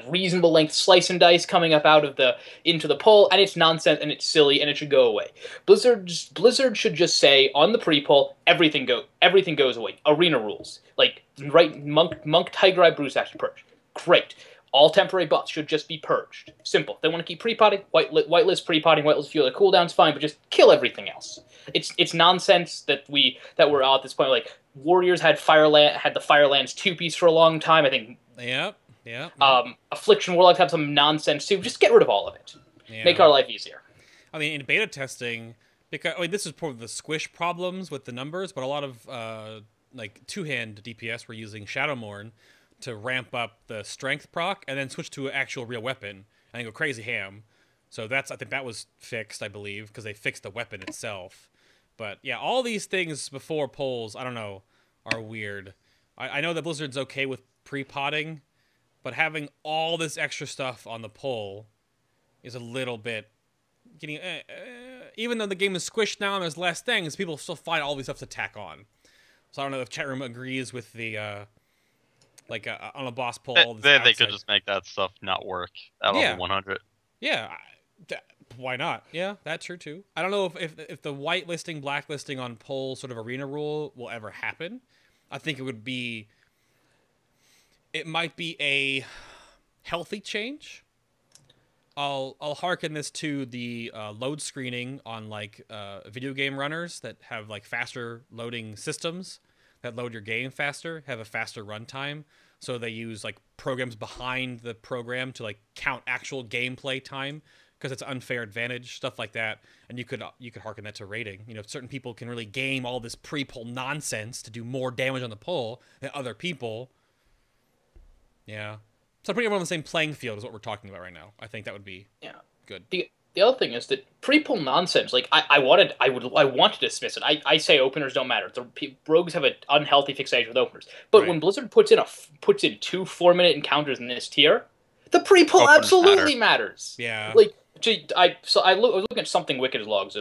reasonable length slice and dice coming up into the pull, and it's nonsense, and it's silly, and it should go away. Blizzard should just say, on the pre-pull, everything goes away. Arena rules. Like, right, Monk Tiger Eye Bruce actually purged. Great. All temporary buffs should just be purged. Simple. If they want to keep pre-potting, whitelist pre-potting, whitelist a few other cooldowns, fine, but just kill everything else. It's nonsense that we're at this point. Like, Warriors had the Firelands two-piece for a long time. I think. Yep. Affliction Warlocks have some nonsense too. Just get rid of all of it. Yeah. Make our life easier. I mean, in beta testing, because this is part of the squish problems with the numbers, but a lot of like two-hand DPS were using Shadowmourne to ramp up the strength proc and then switch to an actual real weapon and go crazy ham. So I think that was fixed, I believe, because they fixed the weapon itself. But yeah, all these things before polls, I don't know, are weird. I know that Blizzard's okay with pre-potting, but having all this extra stuff on the poll is a little bit getting... even though the game is squished now and there's less things, people still find all these stuff to tack on. So I don't know if chat room agrees with the... on a boss poll. They could just make that stuff not work at level 100. Yeah, why not? Yeah, that's true too. I don't know if the whitelisting, blacklisting on poll sort of arena rule will ever happen. I think it might be a healthy change. I'll hearken this to the load screening on video game runners that have faster loading systems that load your game faster, have a faster runtime. So they use programs behind the program to count actual gameplay time because it's unfair advantage, stuff like that. And you could harken that to rating. You know, certain people can really game all this pre-pull nonsense to do more damage on the pull than other people. Yeah. So putting everyone on the same playing field is what we're talking about right now. I think that would be good. The other thing is that pre-pull nonsense. I want to dismiss it. I say openers don't matter. Rogues have an unhealthy fixation with openers. But when Blizzard puts in 2 4-minute encounters in this tier, the pre-pull absolutely matters. Yeah. I was looking at Something Wicked's logs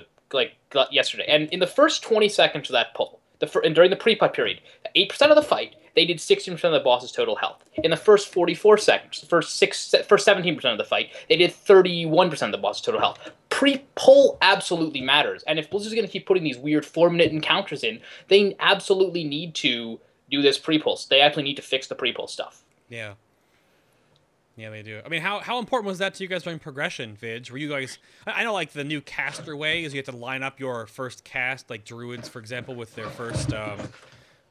yesterday, and in the first 20 seconds of that pull, and during the pre-pot period, 8% of the fight, they did 16% of the boss's total health. In the first 44 seconds, the first 17% of the fight, they did 31% of the boss's total health. Pre-pull absolutely matters. And if Blizzard's going to keep putting these weird 4-minute encounters in, they absolutely need to do this pre-pull. They actually need to fix the pre-pull stuff. Yeah. Yeah, they do. I mean, how important was that to you guys during progression, Vidge? Were you guys... I know, the new caster way is you have to line up your first cast, like Druids, for example, with their first...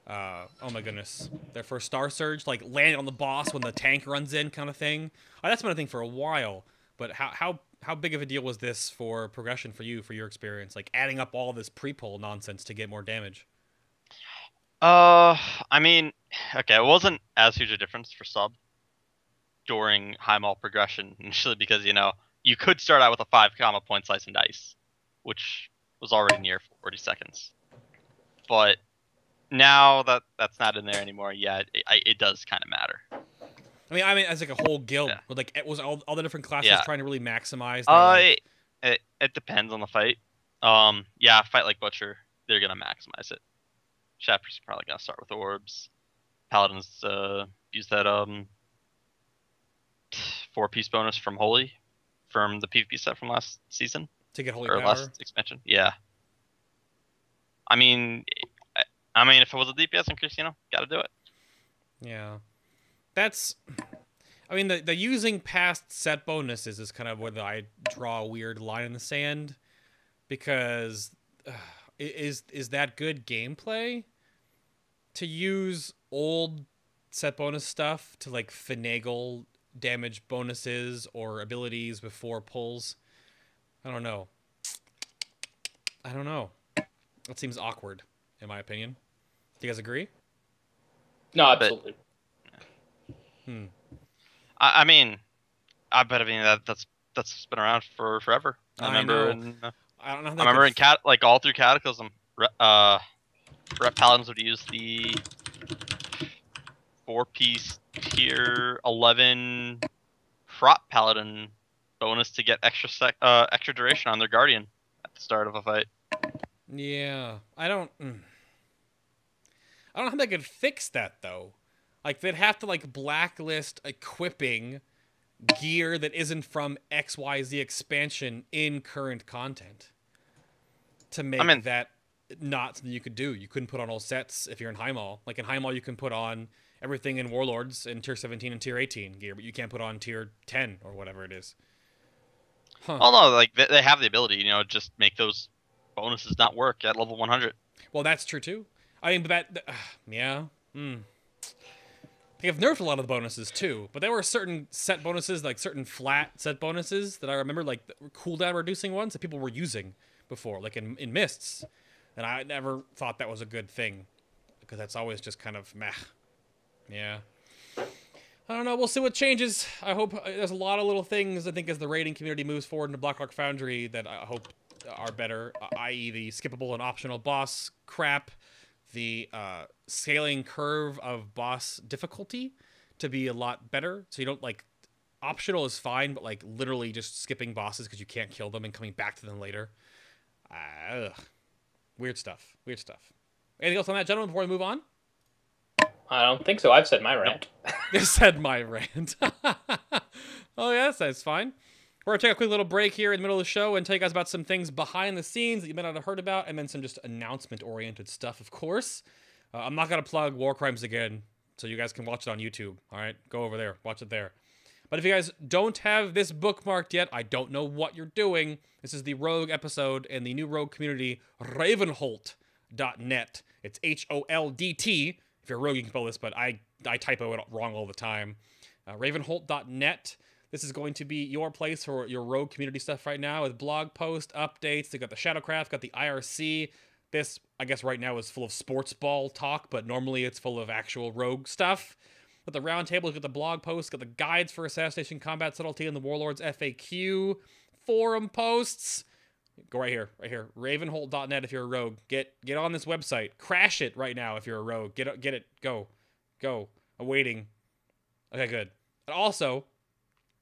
oh my goodness. Their first Star Surge, land on the boss when the tank runs in kind of thing. That's been a thing for a while. But how big of a deal was this for progression for you, for your experience? Adding up all this pre-pull nonsense to get more damage? I mean, okay, it wasn't as huge a difference for sub during high mall progression, initially because, you could start out with a 5 comma point slice and dice, which was already near 40 seconds. But now that's not in there anymore, it does kind of matter. I mean, as a whole guild, with it was all the different classes trying to really maximize. It depends on the fight. A fight like Butcher, they're gonna maximize it. Chapter's probably gonna start with orbs. Paladins use that 4-piece bonus from Holy, from the PvP set from last season to get Holy or Power. Last expansion. Yeah. I mean, if it was a DPS increase, gotta do it. Yeah. That's... I mean, the using past set bonuses is kind of where I draw a weird line in the sand. Because... is that good gameplay? To use old set bonus stuff to, finagle damage bonuses or abilities before pulls? I don't know. That seems awkward, in my opinion. Do you guys agree? No, absolutely. I mean, that's been around for forever. I remember. I don't know. I remember like all through Cataclysm, Rep Paladins would use the 4-piece tier 11 Fraught Paladin bonus to get extra duration on their Guardian at the start of a fight. Yeah, I don't know how they could fix that though. Like they'd have to like blacklist equipping gear that isn't from XYZ expansion in current content to make that not something you could do. You couldn't put on all sets if you're in High Maul. Like in High Maul, you can put on everything in Warlords in tier 17 and tier 18 gear, but you can't put on tier 10 or whatever it is. Huh. Well, no, like they have the ability, just make those bonuses not work at level 100. Well, that's true too. I mean, but yeah. They have nerfed a lot of the bonuses too, but there were certain set bonuses, like certain flat set bonuses that I remember, like cooldown reducing ones that people were using before, like in Mists, and I never thought that was a good thing because that's always just kind of meh. Yeah. I don't know. We'll see what changes. I hope there's a lot of little things, I think, as the raiding community moves forward into Blackrock Foundry that I hope are better, i.e. the skippable and optional boss crap, the scaling curve of boss difficulty to be a lot better. So you don't, like, optional is fine, but, like, literally just skipping bosses because you can't kill them and coming back to them later. Weird stuff. Weird stuff. Anything else on that, gentlemen, before we move on? I don't think so. I've said my rant. You said my rant. Oh, yes, that's fine. We're going to take a quick little break here in the middle of the show and tell you guys about some things behind the scenes that you may not have heard about, and then some just announcement-oriented stuff, of course. I'm not going to plug War Crimes again, so you guys can watch it on YouTube. All right? Go over there. Watch it there. But if you guys don't have this bookmarked yet, I don't know what you're doing. This is the Rogue episode and the new Rogue community, Ravenholdt.net. It's Holdt. If you're a rogue, you can spell this, but I typo it wrong all the time. Ravenholdt.net. This is going to be your place for your rogue community stuff right now with blog posts, updates. They've got the Shadowcraft, got the IRC. This, I guess right now, is full of sports ball talk, but normally it's full of actual rogue stuff. Got the roundtables, got the blog posts, got the guides for assassination, combat subtlety, and the Warlords FAQ. Forum posts. Go right here, Ravenholdt.net if you're a rogue. Get on this website. Crash it right now if you're a rogue. Get it. Go. I'm waiting. Okay, good. And also,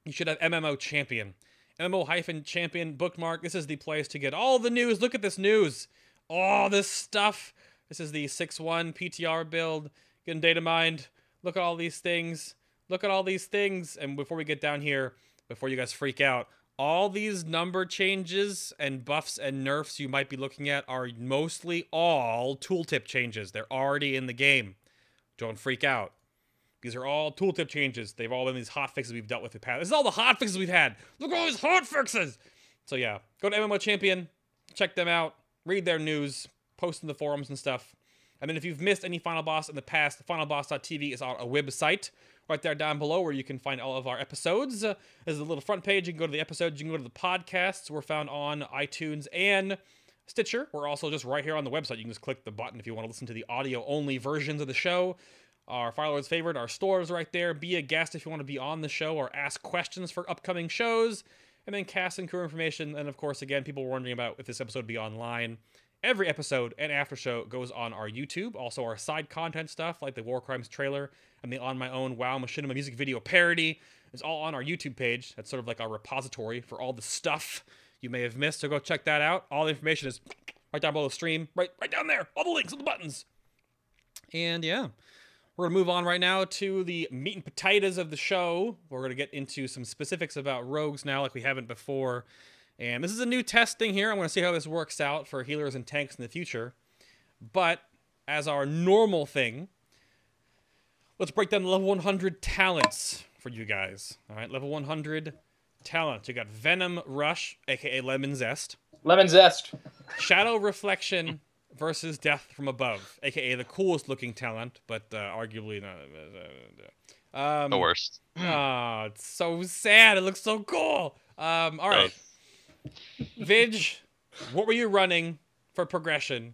you should have MMO Champion. MMO-Champion bookmark. This is the place to get all the news. Look at this news. All this stuff. This is the 6-1 PTR build. Getting data mined. Look at all these things. And before we get down here, before you guys freak out, all these number changes and buffs and nerfs you might be looking at are mostly all tooltip changes. They're already in the game. Don't freak out. These are all tooltip changes. They've all been these hotfixes we've dealt with in the past. This is all the hotfixes we've had. Look at all these hotfixes! So yeah, go to MMO Champion, check them out, read their news, post in the forums and stuff. And then if you've missed any Final Boss in the past, FinalBossTV is our website right there down below where you can find all of our episodes. There's a little front page. You can go to the episodes. You can go to the podcasts. We're found on iTunes and Stitcher. We're also just right here on the website. You can just click the button if you want to listen to the audio-only versions of the show. Our Firelord's favorite, our store is right there. Be a guest if you want to be on the show or ask questions for upcoming shows. And then cast and crew information. And of course, again, people were wondering about if this episode would be online. Every episode and after show goes on our YouTube. Also, our side content stuff like the War Crimes trailer and the On My Own WoW Machinima music video parody is all on our YouTube page. That's sort of like our repository for all the stuff you may have missed. So go check that out. All the information is right down below the stream. Right down there. All the links, all the buttons. And yeah, we're going to move on right now to the meat and potatoes of the show. We're going to get into some specifics about rogues now like we haven't before. And this is a new test thing here. I'm going to see how this works out for healers and tanks in the future. But as our normal thing, let's break down the level 100 talents for you guys. All right, level 100 talents. You got Venom Rush, a.k.a. Lemon Zest. Lemon Zest. Shadow Reflection versus Death from Above, a.k.a. the coolest looking talent, but arguably not. The worst. Oh, it's so sad. It looks so cool. All right. Vig, what were you running for progression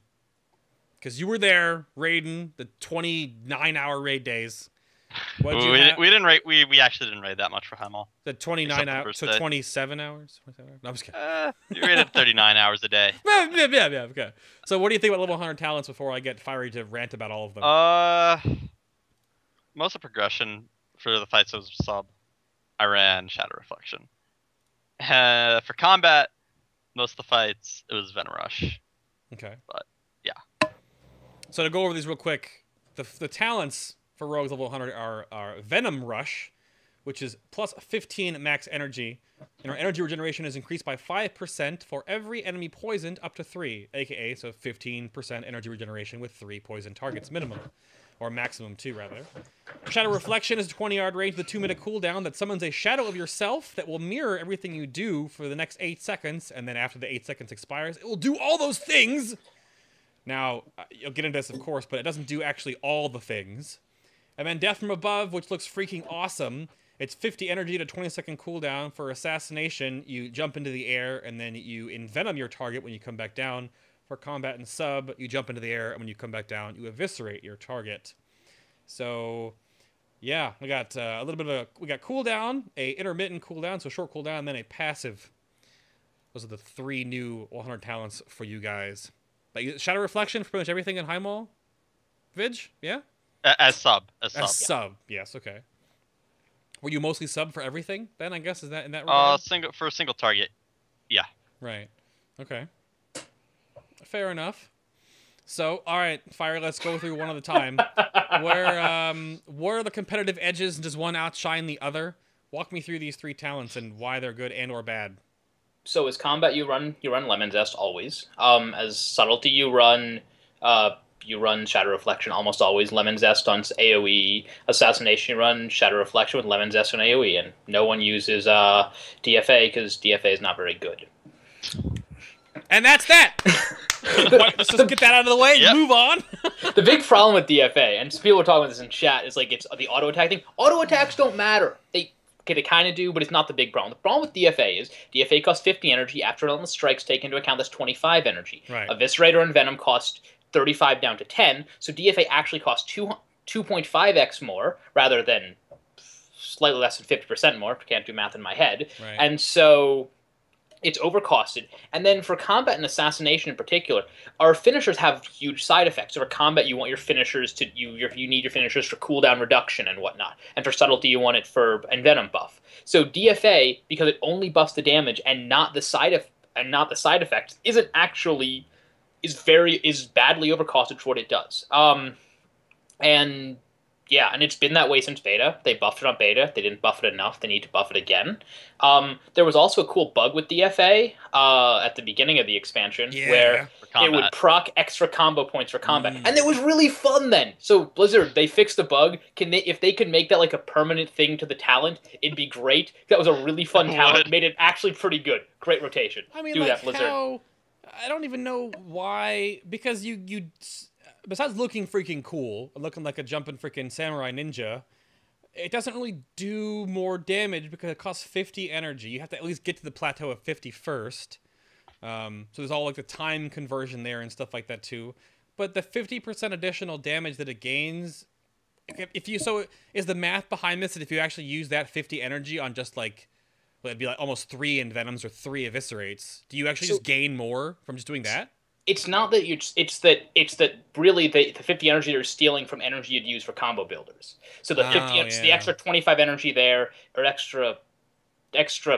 Because you were there raiding the 29-hour raid days. We didn't raid. We actually didn't raid that much for Hemel. The 29 hours, so 27 hours. 27 hours? No, I'm just kidding. We raided 39 hours a day. Yeah. Okay. So what do you think about level 100 talents before I get Fiery to rant about all of them? Most of progression for the fights was sub. I ran Shadow Reflection. For combat, most of the fights it was Venom Rush. Okay. But yeah. So to go over these real quick, the talents for rogues level 100 are Venom Rush, which is plus 15 max energy, and our energy regeneration is increased by 5% for every enemy poisoned up to 3, aka so 15% energy regeneration with 3 poison targets minimum, or maximum 2 rather. Shadow Reflection is a 20-yard range with a 2-minute cooldown that summons a shadow of yourself that will mirror everything you do for the next 8 seconds, and then after the 8 seconds expires, it will do all those things! Now, you'll get into this of course, but it doesn't do actually all the things. And then Death from Above, which looks freaking awesome. It's 50 energy to 20-second cooldown. For Assassination, you jump into the air, and then you envenom your target when you come back down. For Combat and Sub, you jump into the air, and when you come back down, you eviscerate your target. So, yeah, we got a little bit of we got cooldown, a intermittent cooldown, so short cooldown, and then a passive. Those are the 3 new 100 talents for you guys. But Shadow Reflection for pretty much everything in Heimall? Vig? Yeah? As sub. As sub, yes, okay. Were you mostly sub for everything then, I guess? Is that in that regard? For a single target. Yeah. Right. Okay. Fair enough. So, alright, Fire, let's go through one at a time. Where are the competitive edges and does one outshine the other? Walk me through these 3 talents and why they're good and or bad. So as combat, you run Lemon Zest always. As subtlety, you run Shadow Reflection almost always. Lemon Zest on AoE. Assassination, you run Shadow Reflection with Lemon Zest on AoE, and no one uses DFA because DFA is not very good. And that's that. Let's just get that out of the way and move on. The big problem with DFA, and people were talking about this in chat, is like it's the auto attack thing. Auto attacks don't matter. They kind of do, but it's not the big problem. The problem with DFA is DFA costs 50 energy. After relentless strikes take into account, that's 25 energy. Right. Eviscerator and Venom cost 35 down to 10, so DFA actually costs 2.5x more rather than slightly less than 50% more. I can't do math in my head. Right. And so it's overcosted. And then for combat and assassination in particular, our finishers have huge side effects. So for combat, you want your finishers to you need your finishers for cooldown reduction and whatnot. And for subtlety, you want it for envenom buff. So DFA, because it only buffs the damage and not the side effects, is badly overcosted for what it does. And yeah, and it's been that way since beta. They buffed it on beta. They didn't buff it enough. They need to buff it again. There was also a cool bug with DFA at the beginning of the expansion where it would proc extra combo points for combat. And it was really fun then. So Blizzard, they fixed the bug. If they could make that like a permanent thing to the talent, it'd be great. That was a really fun talent. Made it actually pretty good. Great rotation. I mean, do like that, Blizzard. I don't even know why, because you besides looking freaking cool, looking like a jumping freaking samurai ninja, it doesn't really do more damage because it costs 50 energy. You have to at least get to the plateau of 50 first. So there's all like the time conversion there and stuff like that too. But the 50% additional damage that it gains, is the math behind this that if you actually use that 50 energy on just like, well, it'd be like almost 3 envenoms or 3 eviscerates, do you actually just gain more from just doing that? It's not that it's that really the 50 energy they're stealing from energy you'd use for combo builders. So the the extra 25 energy there, or extra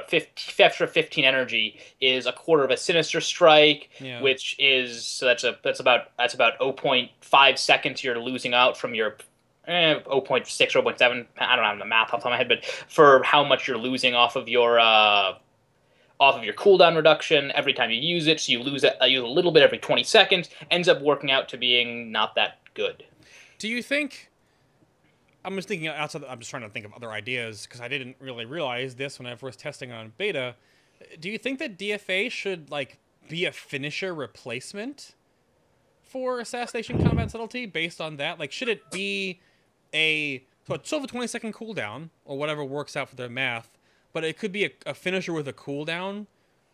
15 energy is a quarter of a Sinister Strike, which is that's about 0.5 seconds you're losing out from your 0.6 or 0.7. I don't have the math off the top of my head, but for how much you're losing off of your cooldown reduction every time you use it, so you use a little bit every 20 seconds, ends up working out to being not that good. Do you think, I'm just thinking outside, I'm just trying to think of other ideas, because I didn't really realize this when I was testing on beta. Do you think that DFA should, like, be a finisher replacement for Assassination Combat Subtlety based on that? Like, should it be so it's still a 20-second cooldown, or whatever works out for their math, but it could be a finisher with a cooldown,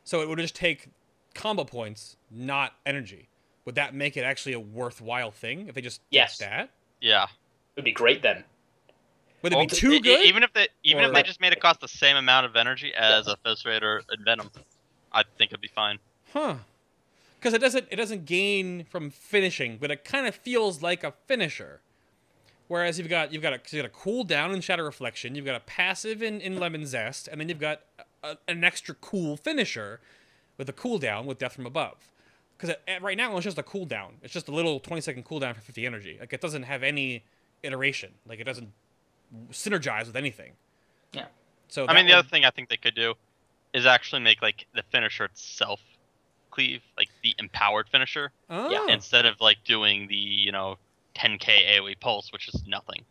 so it would just take combo points, not energy. would that make it actually a worthwhile thing if they just did Yes. that? Yeah. It would be great then. Would it be too good? Even if they Or- just made it cost the same amount of energy as a Fist Raider and Venom, I think it'd be fine. Huh. Because it doesn't gain from finishing, but it kind of feels like a finisher. Whereas you've got a cooldown in Shadow Reflection, you've got a passive in Lemon Zest, and then you've got an extra cool finisher with a cooldown with Death from Above. Because right now it's just a cooldown. It's just a little 20-second cooldown for 50 energy. Like, it doesn't have any iteration. Like, it doesn't synergize with anything. Yeah. So I mean, the other thing I think they could do is actually make like the finisher itself cleave, like the empowered finisher, Oh. instead of like doing the 10k AoE pulse, which is nothing.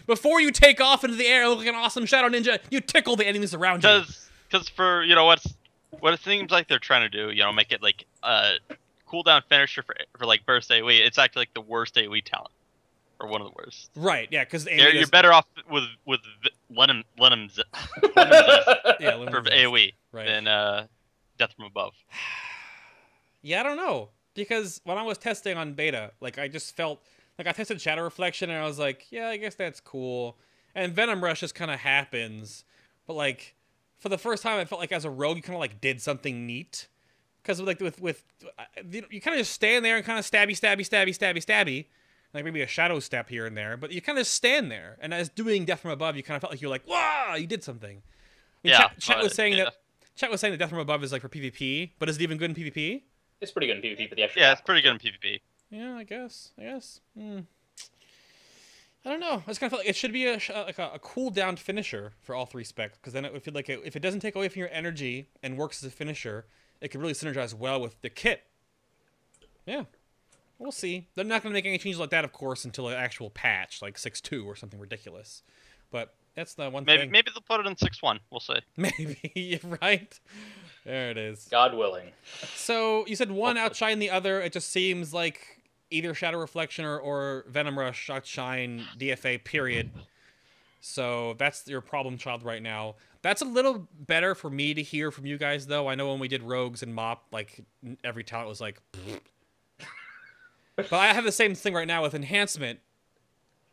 Before you take off into the air and look like an awesome Shadow Ninja, you tickle the enemies around you. Because for what it seems like they're trying to do, make it like a cooldown finisher for like burst AoE. It's actually like the worst AoE talent, or one of the worst. Right, yeah, because You're better off with Lenham Zest yeah, for AoE right. than Death from Above. Yeah, I don't know, because when I was testing on beta, like, I just felt like I tested Shadow Reflection and I was like, yeah, I guess that's cool, and Venom Rush just kind of happens, but like for the first time, I felt like as a rogue, you kind of like did something neat, because like with you kind of just stand there and kind of stabby, like maybe a shadow step here and there, but you kind of stand there, and as doing Death from Above, you kind of felt like you're like, wow, you did something. I mean, Chat was saying that Death from Above is like for PvP, but is it even good in PvP? It's pretty good in PvP for the extra. Yeah, it's pretty good in PvP. Yeah, I guess. I don't know. I just kind of felt like it should be a cooldown finisher for all three specs, because then it would feel like if it doesn't take away from your energy and works as a finisher, it could really synergize well with the kit. Yeah, we'll see. They're not going to make any changes like that, of course, until an actual patch, like 6.2 or something ridiculous. But that's the one thing. Maybe they'll put it in 6.1. We'll see. Maybe, you're right. There it is. God willing. So you said one outshine the other. It just seems like either Shadow Reflection or Venom Rush outshine DFA, period. So that's your problem child right now. That's a little better for me to hear from you guys, though. I know when we did Rogues and Mop, like, every talent was like... But I have the same thing right now with Enhancement.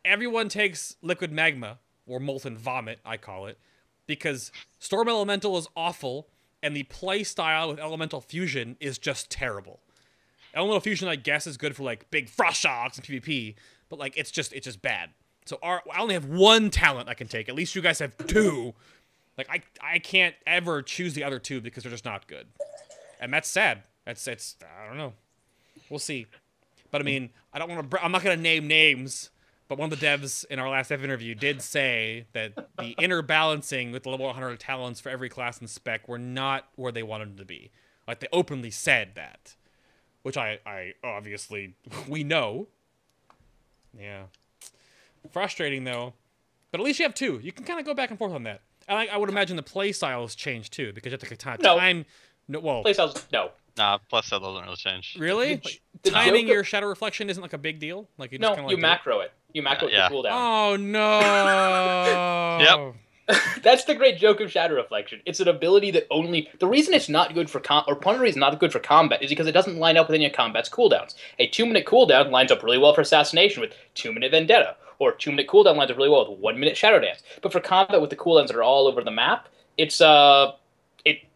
Everyone takes Liquid Magma, or Molten Vomit, I call it, because Storm Elemental is awful, and the play style with Elemental Fusion is just terrible. Elemental Fusion, I guess, is good for, like, big frost shocks and PvP, but, like, it's just bad. So I only have one talent I can take. At least you guys have two. Like, I can't ever choose the other two because they're just not good. And that's sad. It's I don't know. We'll see. But, I mean, I'm not going to name names, but one of the devs in our last dev interview did say that the inner balancing with the level 100 talents for every class and spec were not where they wanted them to be. Like, they openly said that. Which I obviously, we know. Yeah. Frustrating, though. But at least you have two. You can kind of go back and forth on that. And I would imagine the play styles change, too, because you have to take time. No, well, Play styles, no. Nah, plus that doesn't really change. really? The Timing joke- your Shadow Reflection isn't like a big deal? Like you just No, kinda, you like, macro it. You macro Yeah. the cooldown. Oh, no. Yep. That's the great joke of Shadow Reflection. It's an ability that only... The reason it's not good for or part of the reason it's not good for combat is because it doesn't line up with any of combat's cooldowns. A 2-minute cooldown lines up really well for Assassination with 2-minute Vendetta, or 2-minute cooldown lines up really well with 1-minute Shadow Dance. But for combat with the cooldowns that are all over the map, it's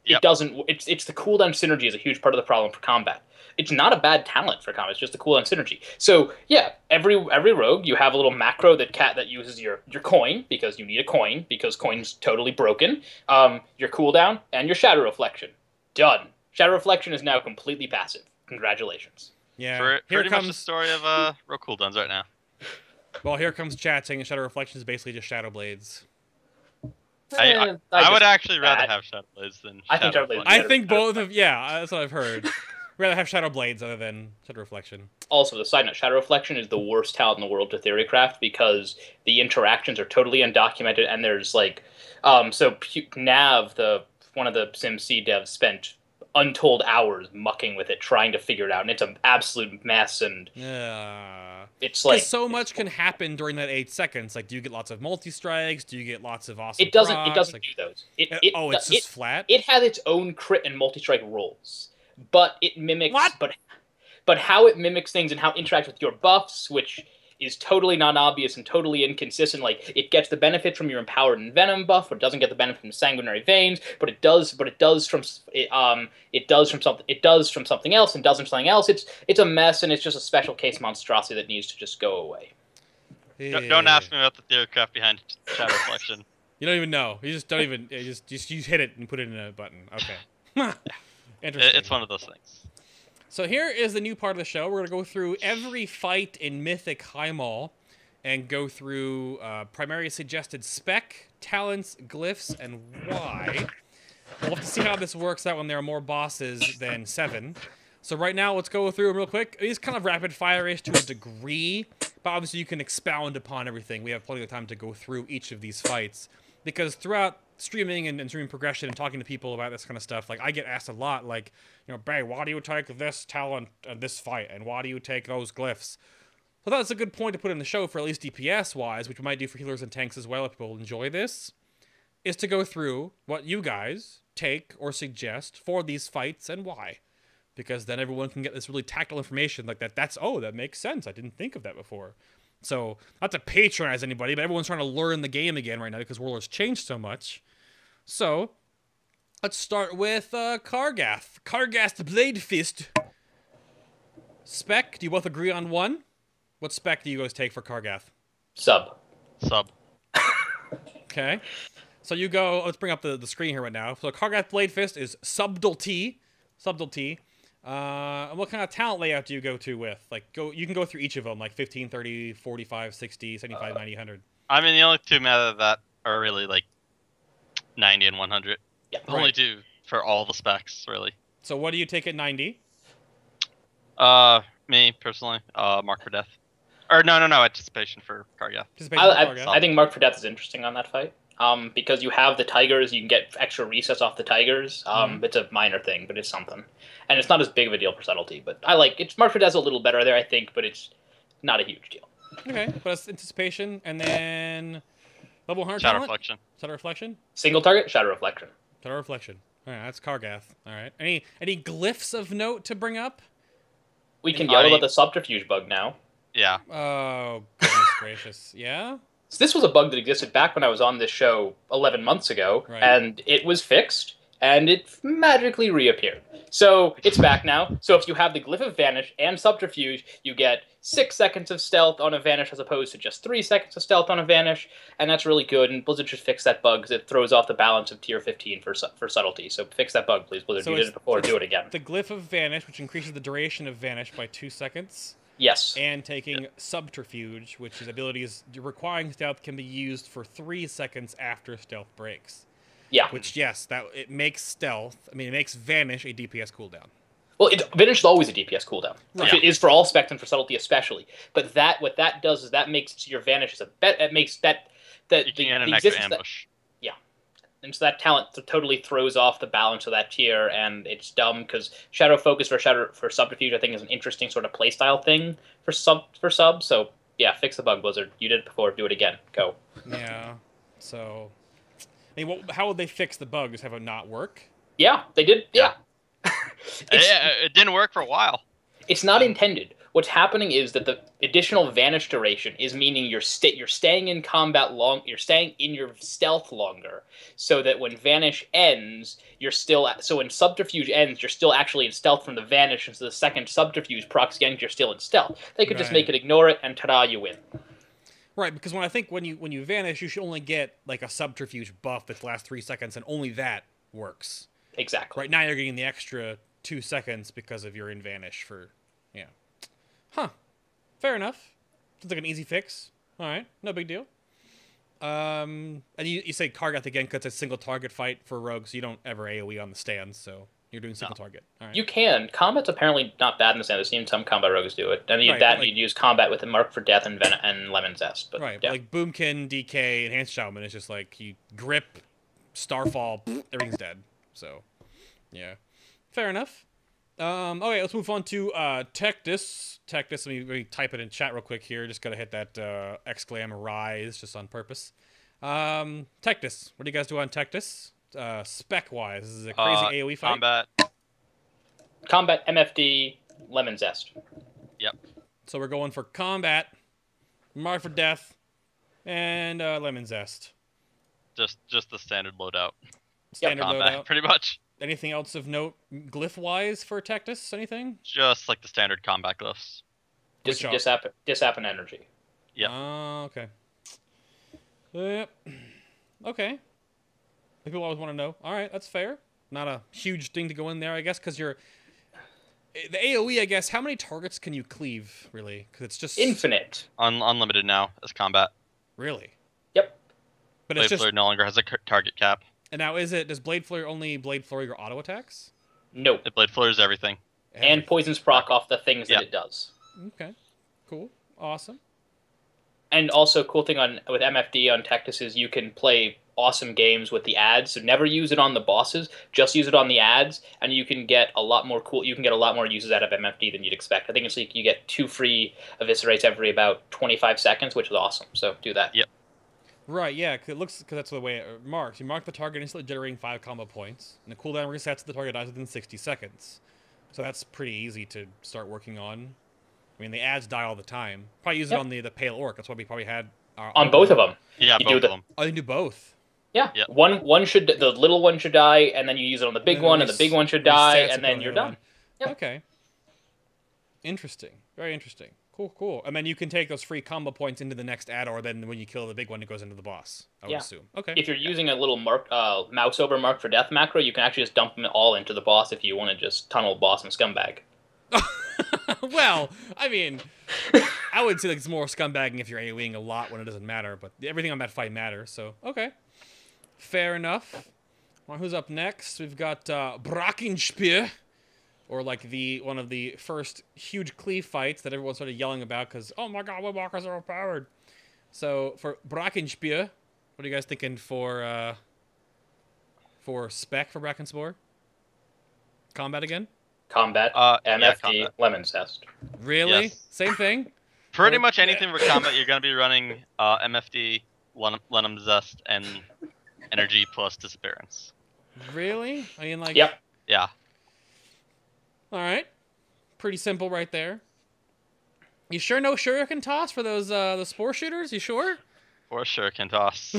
Yep. doesn't... It's the cooldown synergy is a huge part of the problem for combat. It's not a bad talent for combat. It's just the cooldown synergy. So yeah, every rogue you have a little macro that uses your coin, because you need a coin because coin's totally broken. Your cooldown and your Shadow Reflection. Done. Shadow Reflection is now completely passive. Congratulations. Yeah. Pretty Here much the comes... story of rogue cooldowns right now. Well, here comes chat saying Shadow Reflection is basically just Shadow Blades. I would actually rather have Shadow Blades than I think Shadow Blades- Reflection. I think both of... Yeah, that's what I've heard. Rather have Shadow Blades other than Shadow Reflection. Also, the side note, Shadow Reflection is the worst talent in the world to Theorycraft because the interactions are totally undocumented, and there's like, Nav, one of the SimC devs, spent untold hours mucking with it, trying to figure it out, and it's an absolute mess, and Yeah. it's like... so much can happen during that 8 seconds. Like, do you get lots of multi-strikes? Do you get lots of awesome It doesn't procs? do those. It's just flat? It has its own crit and multi-strike rolls. but it mimics but how it mimics things and how it interacts with your buffs, which is totally non-obvious and totally inconsistent. Like, it gets the benefit from your Empowered and Venom buff, but it doesn't get the benefit from Sanguinary Veins. But it does from something else, and does from something else. It's a mess, and it's just a special case monstrosity that needs to just go away. Don't ask me about the theorycraft behind Shadow Reflection. You don't even know. You just don't even. You hit it and put it in a button. Okay. Interesting. It's one of those things. So here is the new part of the show. We're going to go through every fight in Mythic High Mall and go through primary suggested spec, talents, glyphs, and why. We'll have to see how this works out when there are more bosses than 7. So right now, let's go through them real quick. It is kind of rapid fire-ish to a degree, but obviously you can expound upon everything. We have plenty of time to go through each of these fights. Because throughout streaming and streaming progression and talking to people about this kind of stuff, like, I get asked a lot, like, you know, Bay, why do you take this talent and this fight, and why do you take those glyphs? So that's a good point to put in the show for at least DPS-wise, which we might do for healers and tanks as well if people enjoy this, is to go through what you guys take or suggest for these fights and why. Because then everyone can get this really tactile information like that. That makes sense. I didn't think of that before. So, not to patronize anybody, but everyone's trying to learn the game again right now because Warlords changed so much. So, let's start with Kargath. Kargath's Blade Fist. Spec, do you both agree on one? What spec do you guys take for Kargath? Sub. Okay. So you go, let's bring up the screen here right now. So Kargath Blade Fist is Subtlety. And what kind of talent layout do you go to with? Like, you can go through each of them, like 15, 30, 45, 60, 75, 90, 100. I mean, the only two meta that are really, like, 90 and 100. Yeah. Only two for all the specs, really. So what do you take at 90? Me, personally, Mark for Death. Or, no, Anticipation for Kargath. I think Mark for Death is interesting on that fight. Because you have the Tigers, you can get extra recess off the Tigers. It's a minor thing, but it's something. And it's not as big of a deal for subtlety, but I like it. Mark for Death's a little better there, I think, but it's not a huge deal. Okay, but it's Anticipation, and then level 100 Shadow talent? Reflection. Shadow Reflection? Single target, Shadow Reflection. Shadow Reflection. All right, that's Kargath. All right. Any glyphs of note to bring up? We can yell about the subterfuge bug now. Yeah. Oh, goodness gracious. Yeah? So this was a bug that existed back when I was on this show 11 months ago, and it was fixed, and it magically reappeared. So it's back now. So if you have the Glyph of Vanish and Subterfuge, you get 6 seconds of stealth on a Vanish as opposed to just 3 seconds of stealth on a Vanish, and that's really good, and Blizzard should fix that bug because it throws off the balance of tier 15 for subtlety. So fix that bug, please, Blizzard. So you did it before, do it again. The Glyph of Vanish, which increases the duration of Vanish by 2 seconds. Yes. And taking Subterfuge, which is abilities requiring stealth can be used for 3 seconds after stealth breaks. Yeah. Which, yes, it makes it makes Vanish a DPS cooldown. Well, Vanish is always a DPS cooldown. Right. It is for all spec and for subtlety especially. But what that does is that makes your Vanish as a bet. It makes you can an extra ambush. And so that talent totally throws off the balance of that tier, and it's dumb because Shadow Focus for Subterfuge I think is an interesting sort of playstyle thing for sub. So yeah, fix the bug, Blizzard. You did it before, do it again. Go. Yeah. So, I mean, how would they fix the bug? Just have it not work? Yeah, they did. Yeah. It didn't work for a while. It's not intended. What's happening is that the additional Vanish duration is meaning you're staying in combat you're staying in your stealth longer, so that when Vanish ends, when Subterfuge ends, you're still actually in stealth from the Vanish, and so the second Subterfuge procs again, you're still in stealth. They could just make it ignore it, and ta-da, you win. Right, because when you Vanish, you should only get like a Subterfuge buff that lasts 3 seconds, and only that works. Exactly. Right now you're getting the extra 2 seconds because of your in Vanish for, yeah. Huh. Fair enough. Sounds like an easy fix. All right. No big deal. And you say Kargath again because it's a single target fight for rogues. So you don't ever AoE on the stands, so you're doing single target. All right. You can. Combat's apparently not bad in the stand. I've seen some combat rogues do it. And you'd use combat with a Mark for Death and Lemon Zest. But, right. Yeah. Like Boomkin, DK, Enhanced Shaman, it's just like you grip, Starfall, everything's dead. So, yeah. Fair enough. Okay, let's move on to Tectus. Tectus, let me type it in chat real quick here. Just gotta hit that exclam rise just on purpose. Tectus, what do you guys do on Tectus? Spec-wise, this is a crazy AoE fight. Combat. Combat, MFD, Lemon Zest. Yep. So we're going for combat, Mark for Death, and Lemon Zest. Just the standard loadout. Standard Combat, loadout. pretty much. Anything else of note, glyph-wise for Tectus? Anything? Just like the standard combat glyphs. Disappen energy. Yep. Oh, okay. Yep. Okay. People always want to know. All right, that's fair. Not a huge thing to go in there, I guess, because you're... The AoE, I guess, how many targets can you cleave, really? Because it's just... Infinite. Unlimited now as combat. Really? Yep. But Blade it's just... Flurry no longer has a target cap. And now, does Blade Flurry only Blade Flurry your auto attacks? No. It Blade Flurries everything. And poisons proc off the things that it does. Okay. Cool. Awesome. And also, cool thing with MFD on Tectus is you can play awesome games with the ads. So never use it on the bosses, just use it on the ads, and you can get a lot more uses out of MFD than you'd expect. I think it's like you get 2 free eviscerates every about 25 seconds, which is awesome. So do that. Yep. Right, yeah, because that's the way it marks. You mark the target instantly generating 5 combo points, and the cooldown resets if the target dies within 60 seconds. So that's pretty easy to start working on. I mean, the ads die all the time. Probably use it on the Pale Orc. That's why we probably had... on both of them. Yeah, both of them. Oh, you do both? Yeah. Yep. The little one should die, and then you use it on the big one, and the big one should die, and then you're done. Yep. Okay. Interesting. Very interesting. Cool. And then you can take those free combo points into the next ad, or then when you kill the big one, it goes into the boss, I would assume. Okay. If you're using a little mouse over Mark for Death macro, you can actually just dump them all into the boss if you want to just tunnel boss and scumbag. Well, I mean, I would say like it's more scumbagging if you're AoEing a lot when it doesn't matter, but everything on that fight matters, so okay. Fair enough. Well, who's up next? We've got Brackenspiel, or like one of the first huge cleave fights that everyone started yelling about because, oh my god, Windwalkers are overpowered. So for Brackenspiel, what are you guys thinking for spec for Brackenspiel? Combat again? Combat, MFD, combat. Lemon Zest. Really? Yes. Same thing? Pretty much anything for combat, you're going to be running MFD, Lemon Zest, and energy plus disappearance. Really? I mean, like... Yep. Yeah. All right. Pretty simple right there. You sure no shuriken toss for those the spore shooters? You sure? For sure can toss.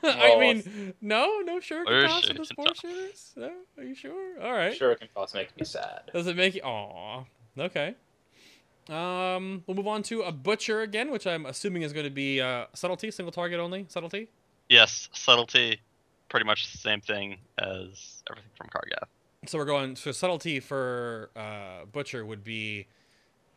I mean, no shuriken Or toss for the shuriken spore toss. shooters? No? Are you sure? All right. Shuriken toss makes me sad. Does it make you... Aw. Okay. We'll move on to a butcher again, which I'm assuming is going to be subtlety, single target only, subtlety. Yes, subtlety, pretty much the same thing as everything from Kargath. So we're going... So subtlety for butcher would be...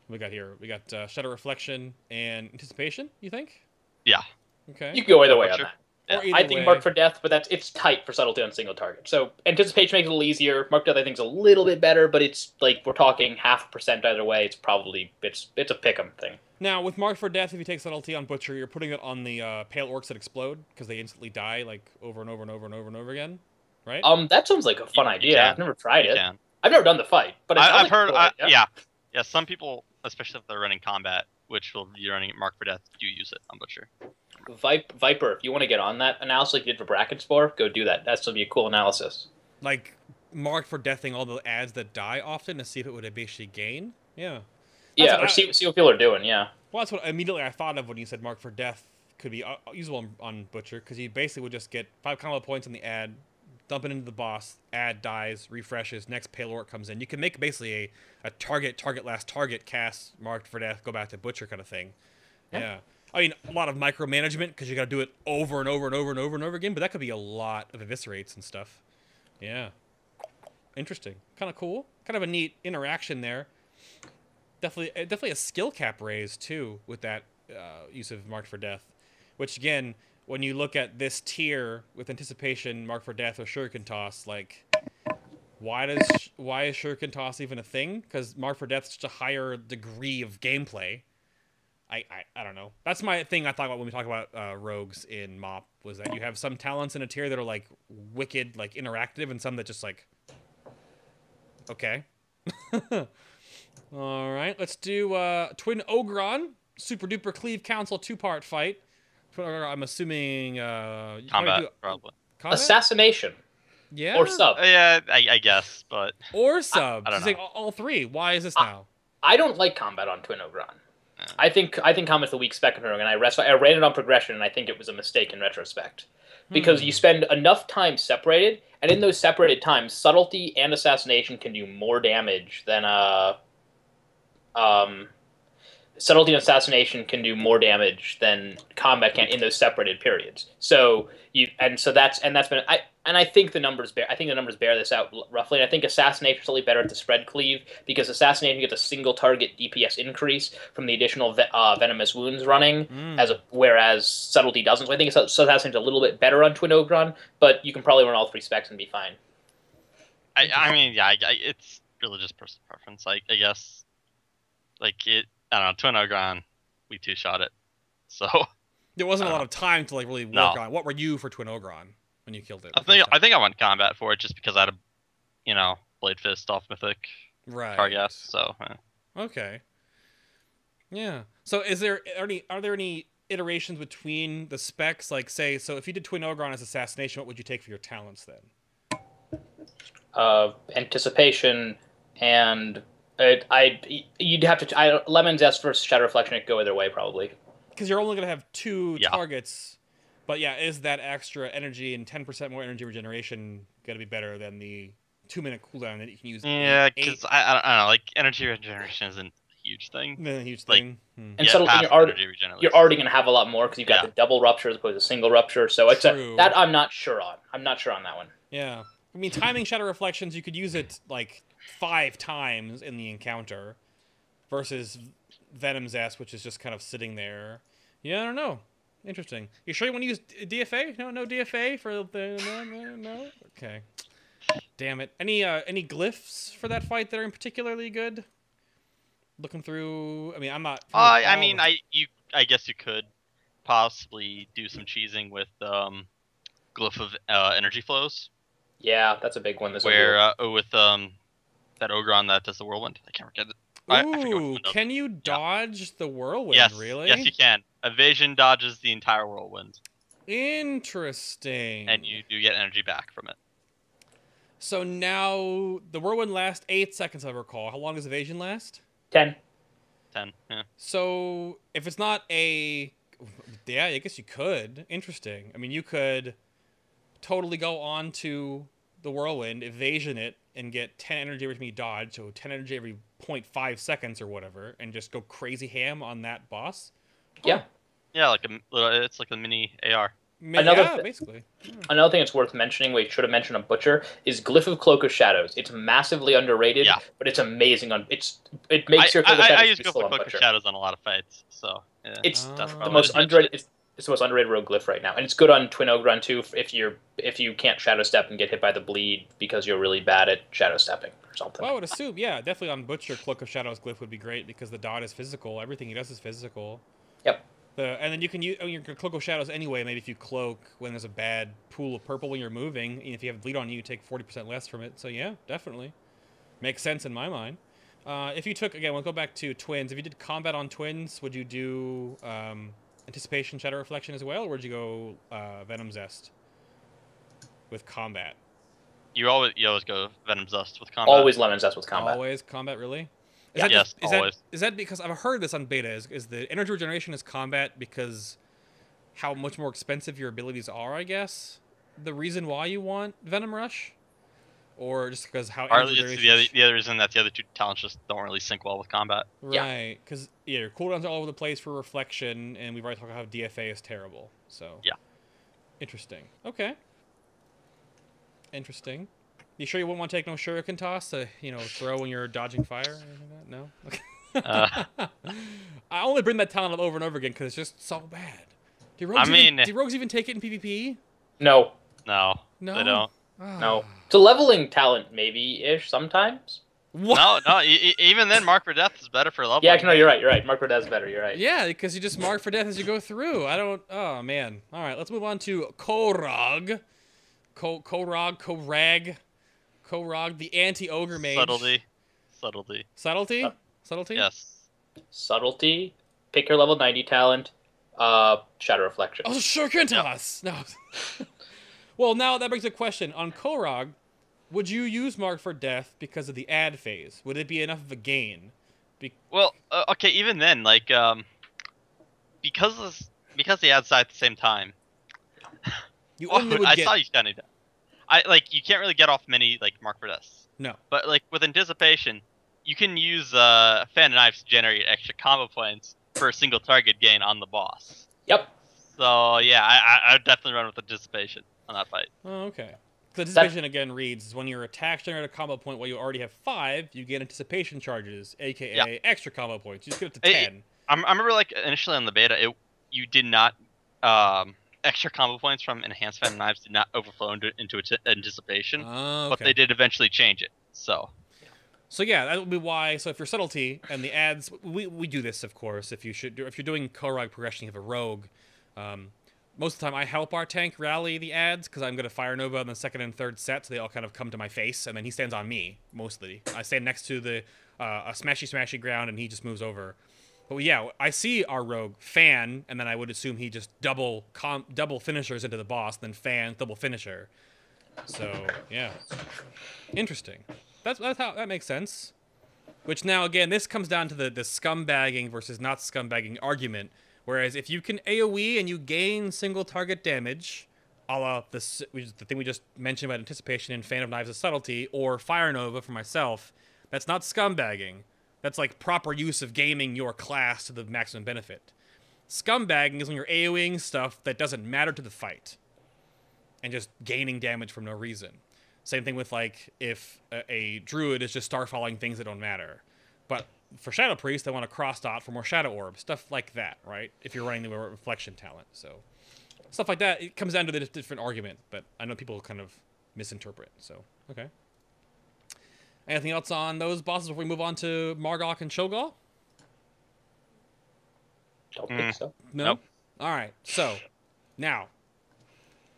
What we got here? We got Shadow Reflection and Anticipation, you think? Yeah. Okay. You can go either way on Butcher. that. Or either I think way. Mark for Death, but it's tight for subtlety on single target. So Anticipation makes it a little easier. Mark for Death I think is a little bit better, but it's like we're talking 0.5% either way. It's probably it's a pick'em thing. Now, with Mark for Death, if you take subtlety on Butcher, you're putting it on the Pale Orcs that explode, because they instantly die, like, over and over and over and over and over again, right? That sounds like a fun idea. can. I've never tried it. Can. I've never done the fight, but it sounds I've like a heard, cool idea. yeah, some people, especially if they're running combat, which will be running Mark for Death, do use it on Butcher. Viper, if you want to get on that analysis like you did for Brackenspore, go do that. That's going to be a cool analysis. Like, Mark for Deathing all the ads that die often to see if it would basically gain? Yeah. Yeah, That's or see what people are doing, yeah. Well, that's what immediately I thought of when you said Mark for Death could be usable on Butcher, because you basically would just get 5 combo points on the ad, dump it into the boss, ad dies, refreshes, next Pale Orc comes in. You can make basically a target, last target, cast, Marked for Death, go back to Butcher kind of thing. Yeah. I mean, a lot of micromanagement, because you got to do it over and over and over and over and over again, but that could be a lot of eviscerates and stuff. Yeah. Interesting. Kind of cool. Kind of a neat interaction there. Definitely a skill cap raise, too, with that use of Marked for Death. Which, again, when you look at this tier with Anticipation, Marked for Death, or Shuriken Toss, like, why is Shuriken Toss even a thing? Because Marked for Death is such a higher degree of gameplay. I don't know. That's my thing I thought about when we talk about rogues in MoP, was that you have some talents in a tier that are, like, wicked, like, interactive, and some that just, like... Okay. Alright, let's do Twin Ogron, Super Duper Cleave Council 2-part fight. I'm assuming... Combat, probably. Combat? Assassination. Yeah. Or sub. Yeah, I guess, but Or sub. I don't She's saying know. all three. Why is this now? I don't like combat on Twin Ogron. Yeah. I think combat's the weak spec in Twin Ogron. I ran it on progression, and I think it was a mistake in retrospect. Because you spend enough time separated, and in those separated times, subtlety and assassination can do more damage than subtlety and assassination can do more damage than combat can in those separated periods. So that's been I think the numbers bear this out roughly. And I think assassination is slightly better at the spread cleave because assassination gets a single target DPS increase from the additional venomous wounds running, whereas subtlety doesn't. So I think assassination is a little bit better on Twin Ogron, but you can probably run all three specs and be fine. I mean, yeah, it's really just personal preference. I guess, like it. I don't know. Twin Ogron, we two-shot it, so there wasn't a lot of time to like really work on it. What were you for Twin Ogron when you killed it? I think I went combat for it just because I had a, Blade Fist off Mythic target. So okay, yeah. So are there any iterations between the specs? Like say, so if you did Twin Ogron as assassination, what would you take for your talents then? Anticipation and. You'd have to. Lemon Zest versus Shadow Reflection could go either way, probably. Because you're only going to have two targets. But yeah, is that extra energy and 10% more energy regeneration going to be better than the 2-minute cooldown that you can use? Yeah, because I don't know. Like, energy regeneration isn't a huge thing. A huge thing. And so you're already going to have a lot more because you've got the double rupture as opposed to single rupture. So it's that I'm not sure on. I'm not sure on that one. Yeah. I mean, timing Shadow Reflections, you could use it, like, 5 times in the encounter versus Venom Zest, which is just kind of sitting there. Yeah, I don't know. Interesting. You sure you want to use DFA? No DFA for the... No? Okay. Damn it. Any glyphs for that fight that are in particularly good? Looking through... I mean, I'm not... I guess you could possibly do some cheesing with Glyph of Energy Flows. Yeah, that's a big one. With that Ogron that does the whirlwind. I can't forget it. Ooh, can you dodge the whirlwind? Yes, really? Yes, you can. Evasion dodges the entire whirlwind. Interesting. And you do get energy back from it. So now the whirlwind lasts 8 seconds, I recall. How long does evasion last? 10. 10. Yeah. So if it's not a, yeah, I guess you could. Interesting. I mean, you could totally go on to the whirlwind, evasion it, and get 10 energy every time you dodge, so 10 energy every 0.5 seconds or whatever, and just go crazy ham on that boss. Yeah. Yeah, it's like a mini AR. Basically. Another thing that's worth mentioning, we should have mentioned on Butcher, is Glyph of Cloak of Shadows. It's massively underrated, but it's amazing on it makes your Cloak of Shadows I use Glyph of Cloak of Shadows on a lot of fights, so yeah. It's the most underrated. It's the most underrated rogue glyph right now, and it's good on Twin Ogron too. If you can't shadow step and get hit by the bleed because you're really bad at shadow stepping or something. Well, I would assume, yeah, definitely on Butcher, Cloak of Shadows glyph would be great because the dot is physical. Everything he does is physical. Yep. And then you can use your Cloak of Shadows anyway. Maybe if you cloak when there's a bad pool of purple when you're moving, and if you have bleed on you, you take 40% less from it. So yeah, definitely makes sense in my mind. If you took again, we'll go back to twins. If you did combat on twins, would you do Anticipation, Shadow Reflection as well, or would you go Venom Zest with combat? You always go Venom Zest with combat. Always Lemon Zest with combat. Always combat, really? Yes, always. Is that because I've heard this on beta? Is the energy regeneration is combat because how much more expensive your abilities are? I guess the reason why you want Venom Rush, or just because how energy it's the other reason that the other two talents just don't really sync well with combat. Right, because your cooldowns are all over the place for reflection, and we've already talked about how DFA is terrible. So yeah, interesting. Okay, interesting. You sure you wouldn't want to take no shuriken toss to throw when you're dodging fire or anything like that? No. I only bring that talent up over and over again because it's just so bad. Do rogues even take it in PvP? No. No, they don't. Oh. No. It's a leveling talent, maybe-ish, sometimes. What? No, even then, Mark for Death is better for leveling. Yeah, no, you're right. Mark for Death is better, you're right. Yeah, because you just mark for death as you go through. Oh, man. All right, let's move on to Korog. Korog, the anti-ogre mage. Subtlety. Subtlety? Yes. Subtlety, pick your level 90 talent, Shadow Reflection. Oh, Shuriken toss! No. Well, now that brings a question. On Korog, would you use Mark for Death because of the ad phase? Would it be enough of a gain? Well, okay, even then, like, because the ads die at the same time. You only would I get... saw you kind of. You can't really get off many like Mark for Deaths. No. But like with Anticipation, you can use Fan and Knives to generate extra combo points for a single target gain on the boss. Yep. So yeah, I would definitely run with Anticipation on that fight. Oh, okay. So Anticipation again reads, when your attacks generate a combo point while you already have 5, you get Anticipation charges, aka extra combo points. You just get up to 10. I remember like initially on the beta, you did not extra combo points from Enhanced Fan and Knives did not overflow into Anticipation, but they did eventually change it. So yeah, that would be why. So if you're Subtlety and the ads, we do this of course. If you're doing Korog progression, you have a rogue. Most of the time, I help our tank rally the ads because I'm going to Fire Nova in the second and third set, so they all kind of come to my face, and then he stands on me mostly. I stand next to the a smashy ground, and he just moves over. But yeah, I see our rogue fan, and then I would assume he just double finishers into the boss, then fan, double finisher. So yeah, interesting. That's how that makes sense. Which now again, this comes down to the scumbagging versus not scumbagging argument. Whereas if you can AoE and you gain single target damage, a la the thing we just mentioned about Anticipation and Fan of Knives' Subtlety, or Fire Nova for myself, that's not scumbagging. That's like proper use of gaming your class to the maximum benefit. Scumbagging is when you're AoEing stuff that doesn't matter to the fight, and just gaining damage for no reason. Same thing with like if a druid is just starfalling things that don't matter. But for Shadow Priest, they want to cross dot for more Shadow Orbs, stuff like that, right? If you're running the Reflection talent, so stuff like that. It comes down to the different argument, but I know people kind of misinterpret. So okay. Anything else on those bosses before we move on to Margok and Cho'Gall? Don't think so. No. Nope. All right. So now,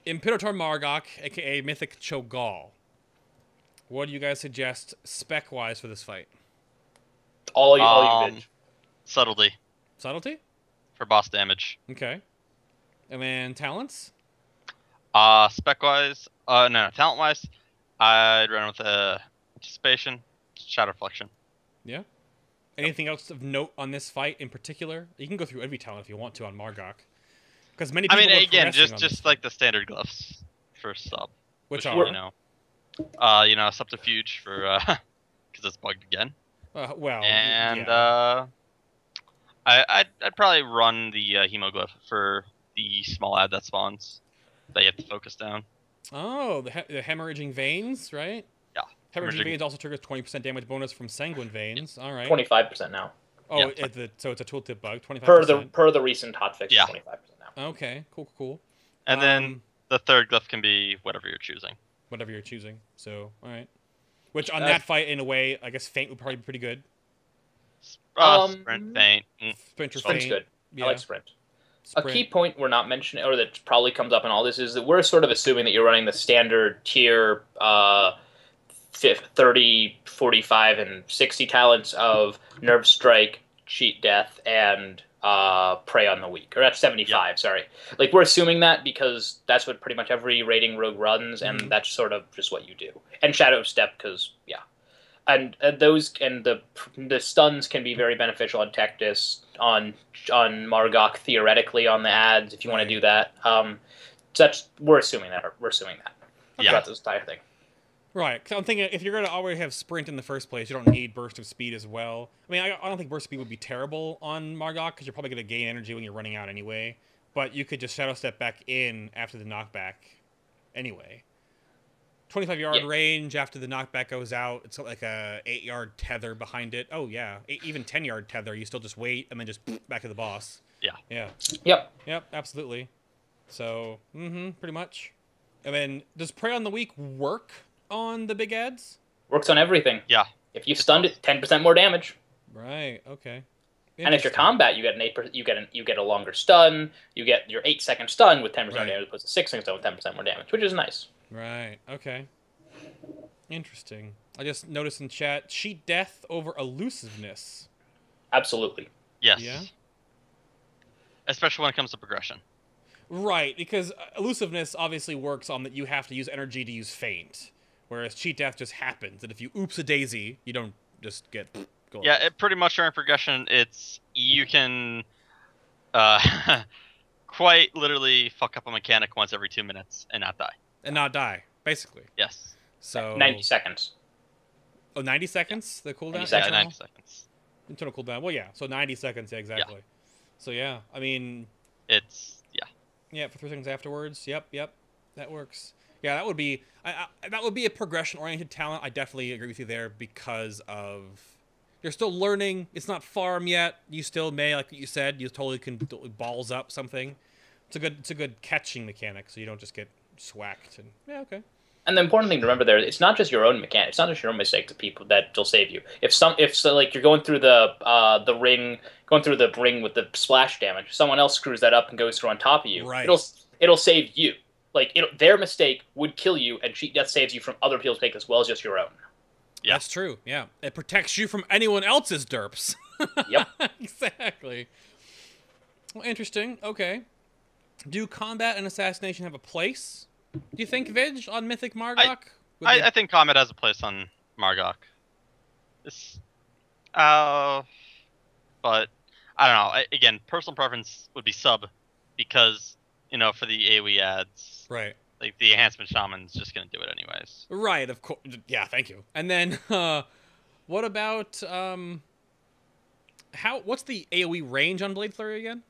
Imperator Margok, aka Mythic Cho'Gall. What do you guys suggest spec-wise for this fight? All you bitch. Subtlety Subtlety? for boss damage. Okay. And then talents? Spec-wise, no, talent-wise, I'd run with Anticipation, Shadow Reflection. Yeah. Anything else of note on this fight in particular? You can go through every talent if you want to on Margok. Because many people again, just like the standard glyphs for sub. Which are? Subterfuge for, because it's bugged again. And I'd probably run the Hemoglyph for the small ad that spawns that you have to focus down. Oh, the hemorrhaging veins, right? Yeah. Hemorrhaging veins also triggers 20% damage bonus from sanguine veins. All right. 25% now. Oh, Yeah. so it's a tooltip bug. 25%. Per the recent hotfix, Yeah. 25% now. Okay, cool. And then the third glyph can be whatever you're choosing. Whatever you're choosing. So, all right. Which on that fight, in a way, I guess Feint would probably be pretty good. Sprint, Feint. Sprint or Sprint's Feint. good. Yeah. I like Sprint. Sprint. A key point we're not mentioning, or that probably comes up in all this, is that we're sort of assuming that you're running the standard tier 30, 45, and 60 talents of Nerve Strike, Cheat Death, and Prey on the Weak. Or that's 75, Yep. sorry. Like, we're assuming that because that's what pretty much every raiding rogue runs, and that's sort of just what you do. And Shadow Step, because, yeah. And those and the stuns can be very beneficial on Tectis, on Margok, theoretically on the ads if you want to do that. We're assuming that. Throughout this entire thing. Right. So I'm thinking if you're going to already have Sprint in the first place, you don't need Burst of Speed as well. I mean, I don't think Burst of Speed would be terrible on Margok because you're probably going to gain energy when you're running out anyway. But you could just Shadow Step back in after the knockback anyway. 25-yard range after the knockback goes out. It's like a 8-yard tether behind it. Oh, yeah. Even 10-yard tether. You still just wait and then just back to the boss. Yeah. Yep, absolutely. So, pretty much. And then, does Prey on the Weak work on the big ads? Works on everything. Yeah. If you stunned it, 10% more damage. Right, okay. And if you're combat, you get you get a longer stun. You get your 8-second stun with 10% damage, as opposed to 6-second stun with 10% more damage, which is nice. Right. Okay. Interesting. I just noticed in chat, Cheat Death over Elusiveness. Absolutely. Yes. Yeah. Especially when it comes to progression. Right, because elusiveness obviously works on that you have to use energy to use feint, whereas cheat death just happens, and if you oops a daisy, you don't just get going. Yeah, pretty much during progression, you can quite literally fuck up a mechanic once every 2 minutes and not die. And not die, basically. Yes. So 90 seconds. Oh, 90 seconds? The cooldown? 90 seconds. Yeah, 90 seconds. Internal cooldown. Well, yeah. So 90 seconds, yeah, exactly. Yeah. So yeah, I mean, yeah, for 3 seconds afterwards. Yep. That works. Yeah, that would be that would be a progression-oriented talent. I definitely agree with you there because of you're still learning. It's not farm yet. You still may, like you said, you totally can balls up something. It's a good catching mechanic, so you don't just get swacked. And yeah, okay. And the important thing to remember there, it's not just your own mechanic. It's not just your own mistakes of people that'll save you. If like you're going through the ring with the splash damage, someone else screws that up and goes through on top of you. Right. It'll save you. Like their mistake would kill you, and cheat death saves you from other people's mistakes as well as just your own. Yeah. That's true. Yeah, it protects you from anyone else's derps. Yep. Exactly. Well, interesting. Okay. Do combat and assassination have a place? Do you think, Vig, on Mythic Margok? I think combat has a place on Margok. But I don't know. Again, personal preference would be sub, because for the AoE ads, right? Like the enhancement shaman's just gonna do it anyways. Right. Of course. Yeah. Thank you. And then, what about what's the AoE range on Blade Flurry again?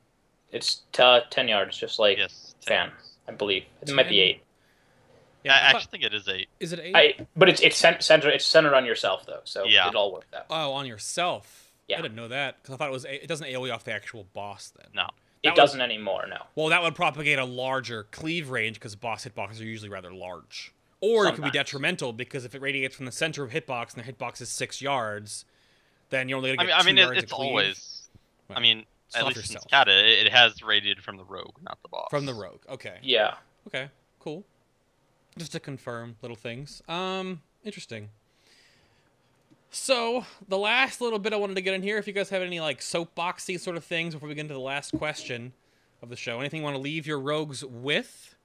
It's 10 yards, just like Fan, I believe. It might be 8. Yeah, I actually think it is 8. Is it 8? But it's centered on yourself though, so yeah. it all worked out. Oh, on yourself. Yeah. I didn't know that because I thought it doesn't AoE off the actual boss then. No. It doesn't anymore. No. Well, that would propagate a larger cleave range because boss hitboxes are usually rather large. Or it could be detrimental because if it radiates from the center of hitbox and the hitbox is 6 yards, then you're only gonna get 2 yards it's of cleave. Always. Right. I mean, at least yourself. since Kata, it has radiated from the rogue, not the boss. From the rogue. Okay. Yeah. Okay. Cool. Just to confirm little things. Interesting. So, the last little bit I wanted to get in here, if you guys have any, like, soapboxy sort of things before we get into the last question of the show. Anything you want to leave your rogues with?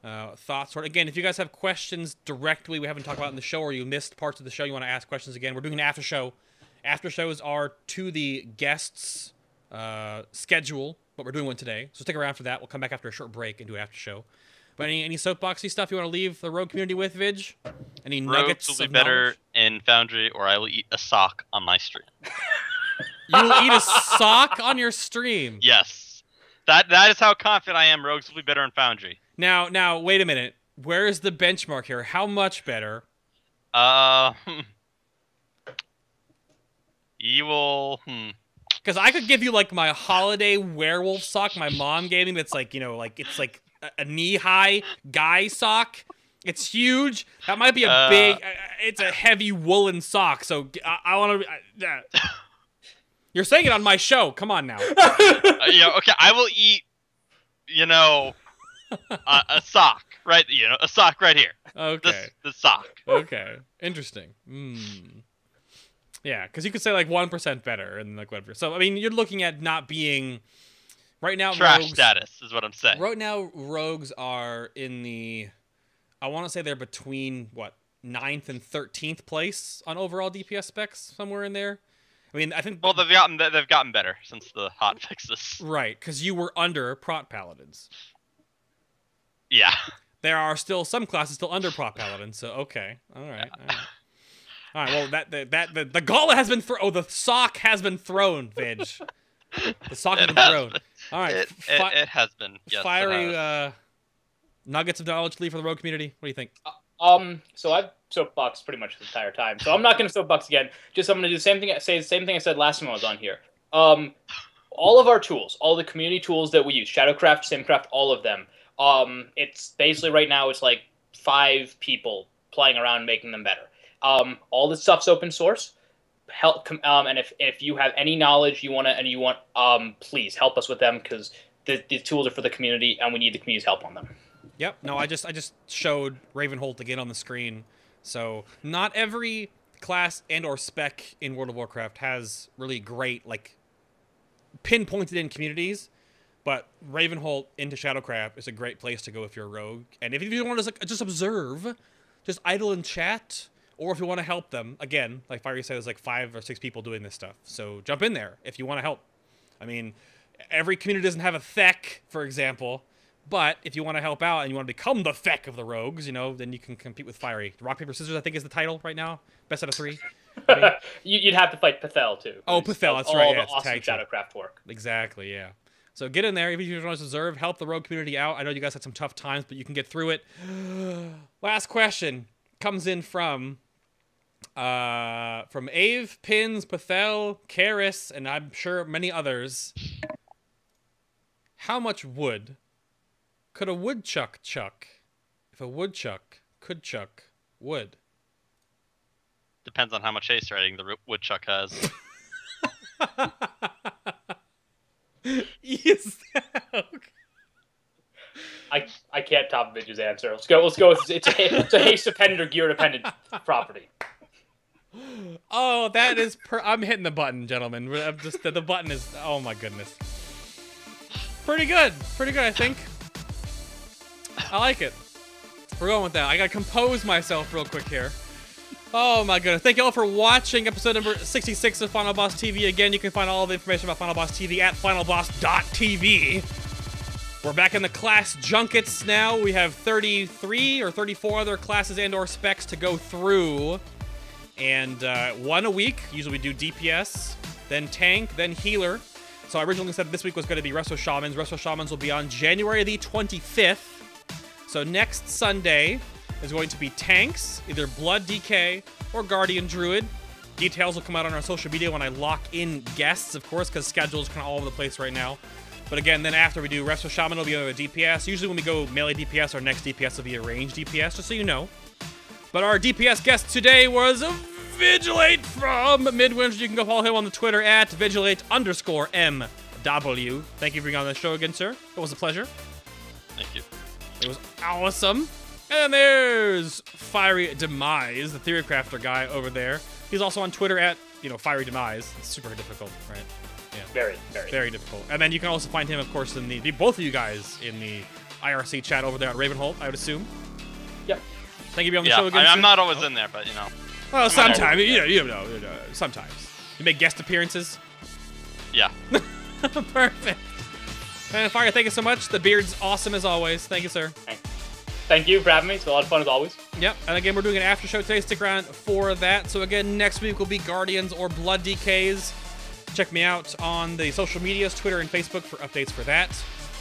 Thoughts? Or, again, if you guys have questions directly we haven't talked about in the show or you missed parts of the show, you want to ask questions again, we're doing an after show. After shows are to the guests' schedule, but we're doing one today. So stick around for that. We'll come back after a short break and do an after show. But any soapboxy stuff you want to leave the rogue community with, Vig? Any nuggets Rogues will be of better knowledge? in Foundry, or I will eat a sock on my stream. You will eat a sock on your stream? Yes. That is how confident I am. Rogues will be better in Foundry. Now, wait a minute. Where is the benchmark here? How much better? You will... Because I could give you, like, my holiday werewolf sock my mom gave me that's, like, it's, like, a knee-high guy sock. It's huge. That might be a big... it's a heavy woolen sock, so I want to... You're saying it on my show. Come on now. Okay, I will eat, a sock, right? A sock right here. Okay. The sock. Okay. Interesting. Yeah, because you could say, like, 1% better and, like, whatever. So, I mean, you're looking at not being... Right now, trash rogues, status is what I'm saying. Right now, rogues are in the... I want to say they're between, 9th and 13th place on overall DPS specs, somewhere in there. I mean, I think... Well, they've gotten better since the hot fixes. Right, because you were under Prot Paladins. Yeah. There are still some classes still under Prot Paladins, so okay. All right. All right, well, the gauntlet has been thrown. Oh, the sock has been thrown, Vig. The sock has been thrown. All right. It has been. Yes, fiery nuggets of knowledge to leave for the rogue community. What do you think? So I've soapboxed pretty much the entire time. So I'm not going to soapbox again. I'm going to do the same thing. Say the same thing I said last time I was on here. All of our tools, all the community tools that we use, Shadowcraft, Simcraft, all of them. It's basically right now it's like 5 people playing around making them better. All this stuff's open source. And if you have any knowledge you want, please help us with them because the tools are for the community and we need the community's help on them. Yep. No, I just showed Ravenholdt again on the screen. So not every class and or spec in World of Warcraft has really great, like, pinpointed in communities. But Ravenholdt into Shadowcraft is a great place to go if you're a rogue. And if you want to just observe, just idle and chat, or if you want to help them, again, like Fiery said, there's like 5 or 6 people doing this stuff. So jump in there if you want to help. I mean, every community doesn't have a Thek, for example. But if you want to help out and you want to become the Thek of the rogues, you know, then you can compete with Fiery. Rock, Paper, Scissors, I think, is the title right now. Best out of 3. I mean, You'd have to fight Pathel, too. Oh, Pathel, that's right. All Yeah, the awesome Shadowcraft work. Exactly, yeah. So get in there if you want to observe, help the rogue community out. I know you guys had some tough times, but you can get through it. Last question comes in from Ave, Pins, Pathel, Karis, and I'm sure many others. How much wood could a woodchuck chuck if a woodchuck could chuck wood? Depends on how much haste riding the woodchuck has. Yes. I can't top Vidge's answer. Let's go. It's a haste dependent or gear dependent property. Oh, that is I'm hitting the button, gentlemen. I'm just the button is, oh my goodness. Pretty good, I think. I like it. We're going with that. I gotta compose myself real quick here. Oh my goodness. Thank you all for watching episode number 66 of Final Boss TV. Again, you can find all the information about Final Boss TV at finalboss.tv. We're back in the class junkets now. We have 33 or 34 other classes and or specs to go through. And 1 a week. Usually we do DPS, then tank, then healer. So I originally said this week was going to be Resto Shamans. Resto Shamans will be on January the 25th. So next Sunday is going to be tanks, either Blood DK or Guardian Druid. Details will come out on our social media when I lock in guests, of course, because schedule's kind of all over the place right now. But again, then after we do Resto Shaman, it'll be a DPS. Usually when we go melee DPS, our next DPS will be a ranged DPS, just so you know. But our DPS guest today was Vigilate from Midwinter. You can go follow him on the Twitter at Vigilate_MW. Thank you for being on the show again, sir. It was a pleasure. Thank you. It was awesome. And there's Fierydemise, the Theory Crafter guy over there. He's also on Twitter at, Fierydemise. It's super difficult, right? Yeah. Very difficult. And then you can also find him, of course, in both of you guys in the IRC chat over there at Ravenholdt, I would assume. Yep. Thank you for being on the show again. I'm not always in there, but Well, sometimes, sometimes. You make guest appearances? Yeah. Perfect. And Fire, thank you so much. The beard's awesome as always. Thank you, sir. Thank you for having me. It's a lot of fun as always. Yep. And again, we're doing an after show today. Stick around for that. So again, next week will be Guardians or Blood DKs. Check me out on the social medias, Twitter and Facebook for updates for that.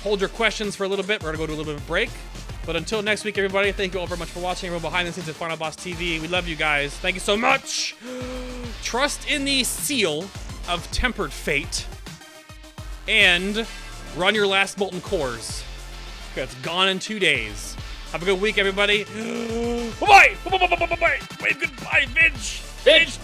Hold your questions for a little bit. We're going to go to a little bit of a break. But until next week, everybody, thank you all very much for watching. Everyone behind the scenes at Final Boss TV. We love you guys. Thank you so much. Trust in the seal of tempered fate. And run your last molten cores. It's gone in 2 days. Have a good week, everybody. Bye-bye. Bye-bye. Wait, goodbye, Vidge.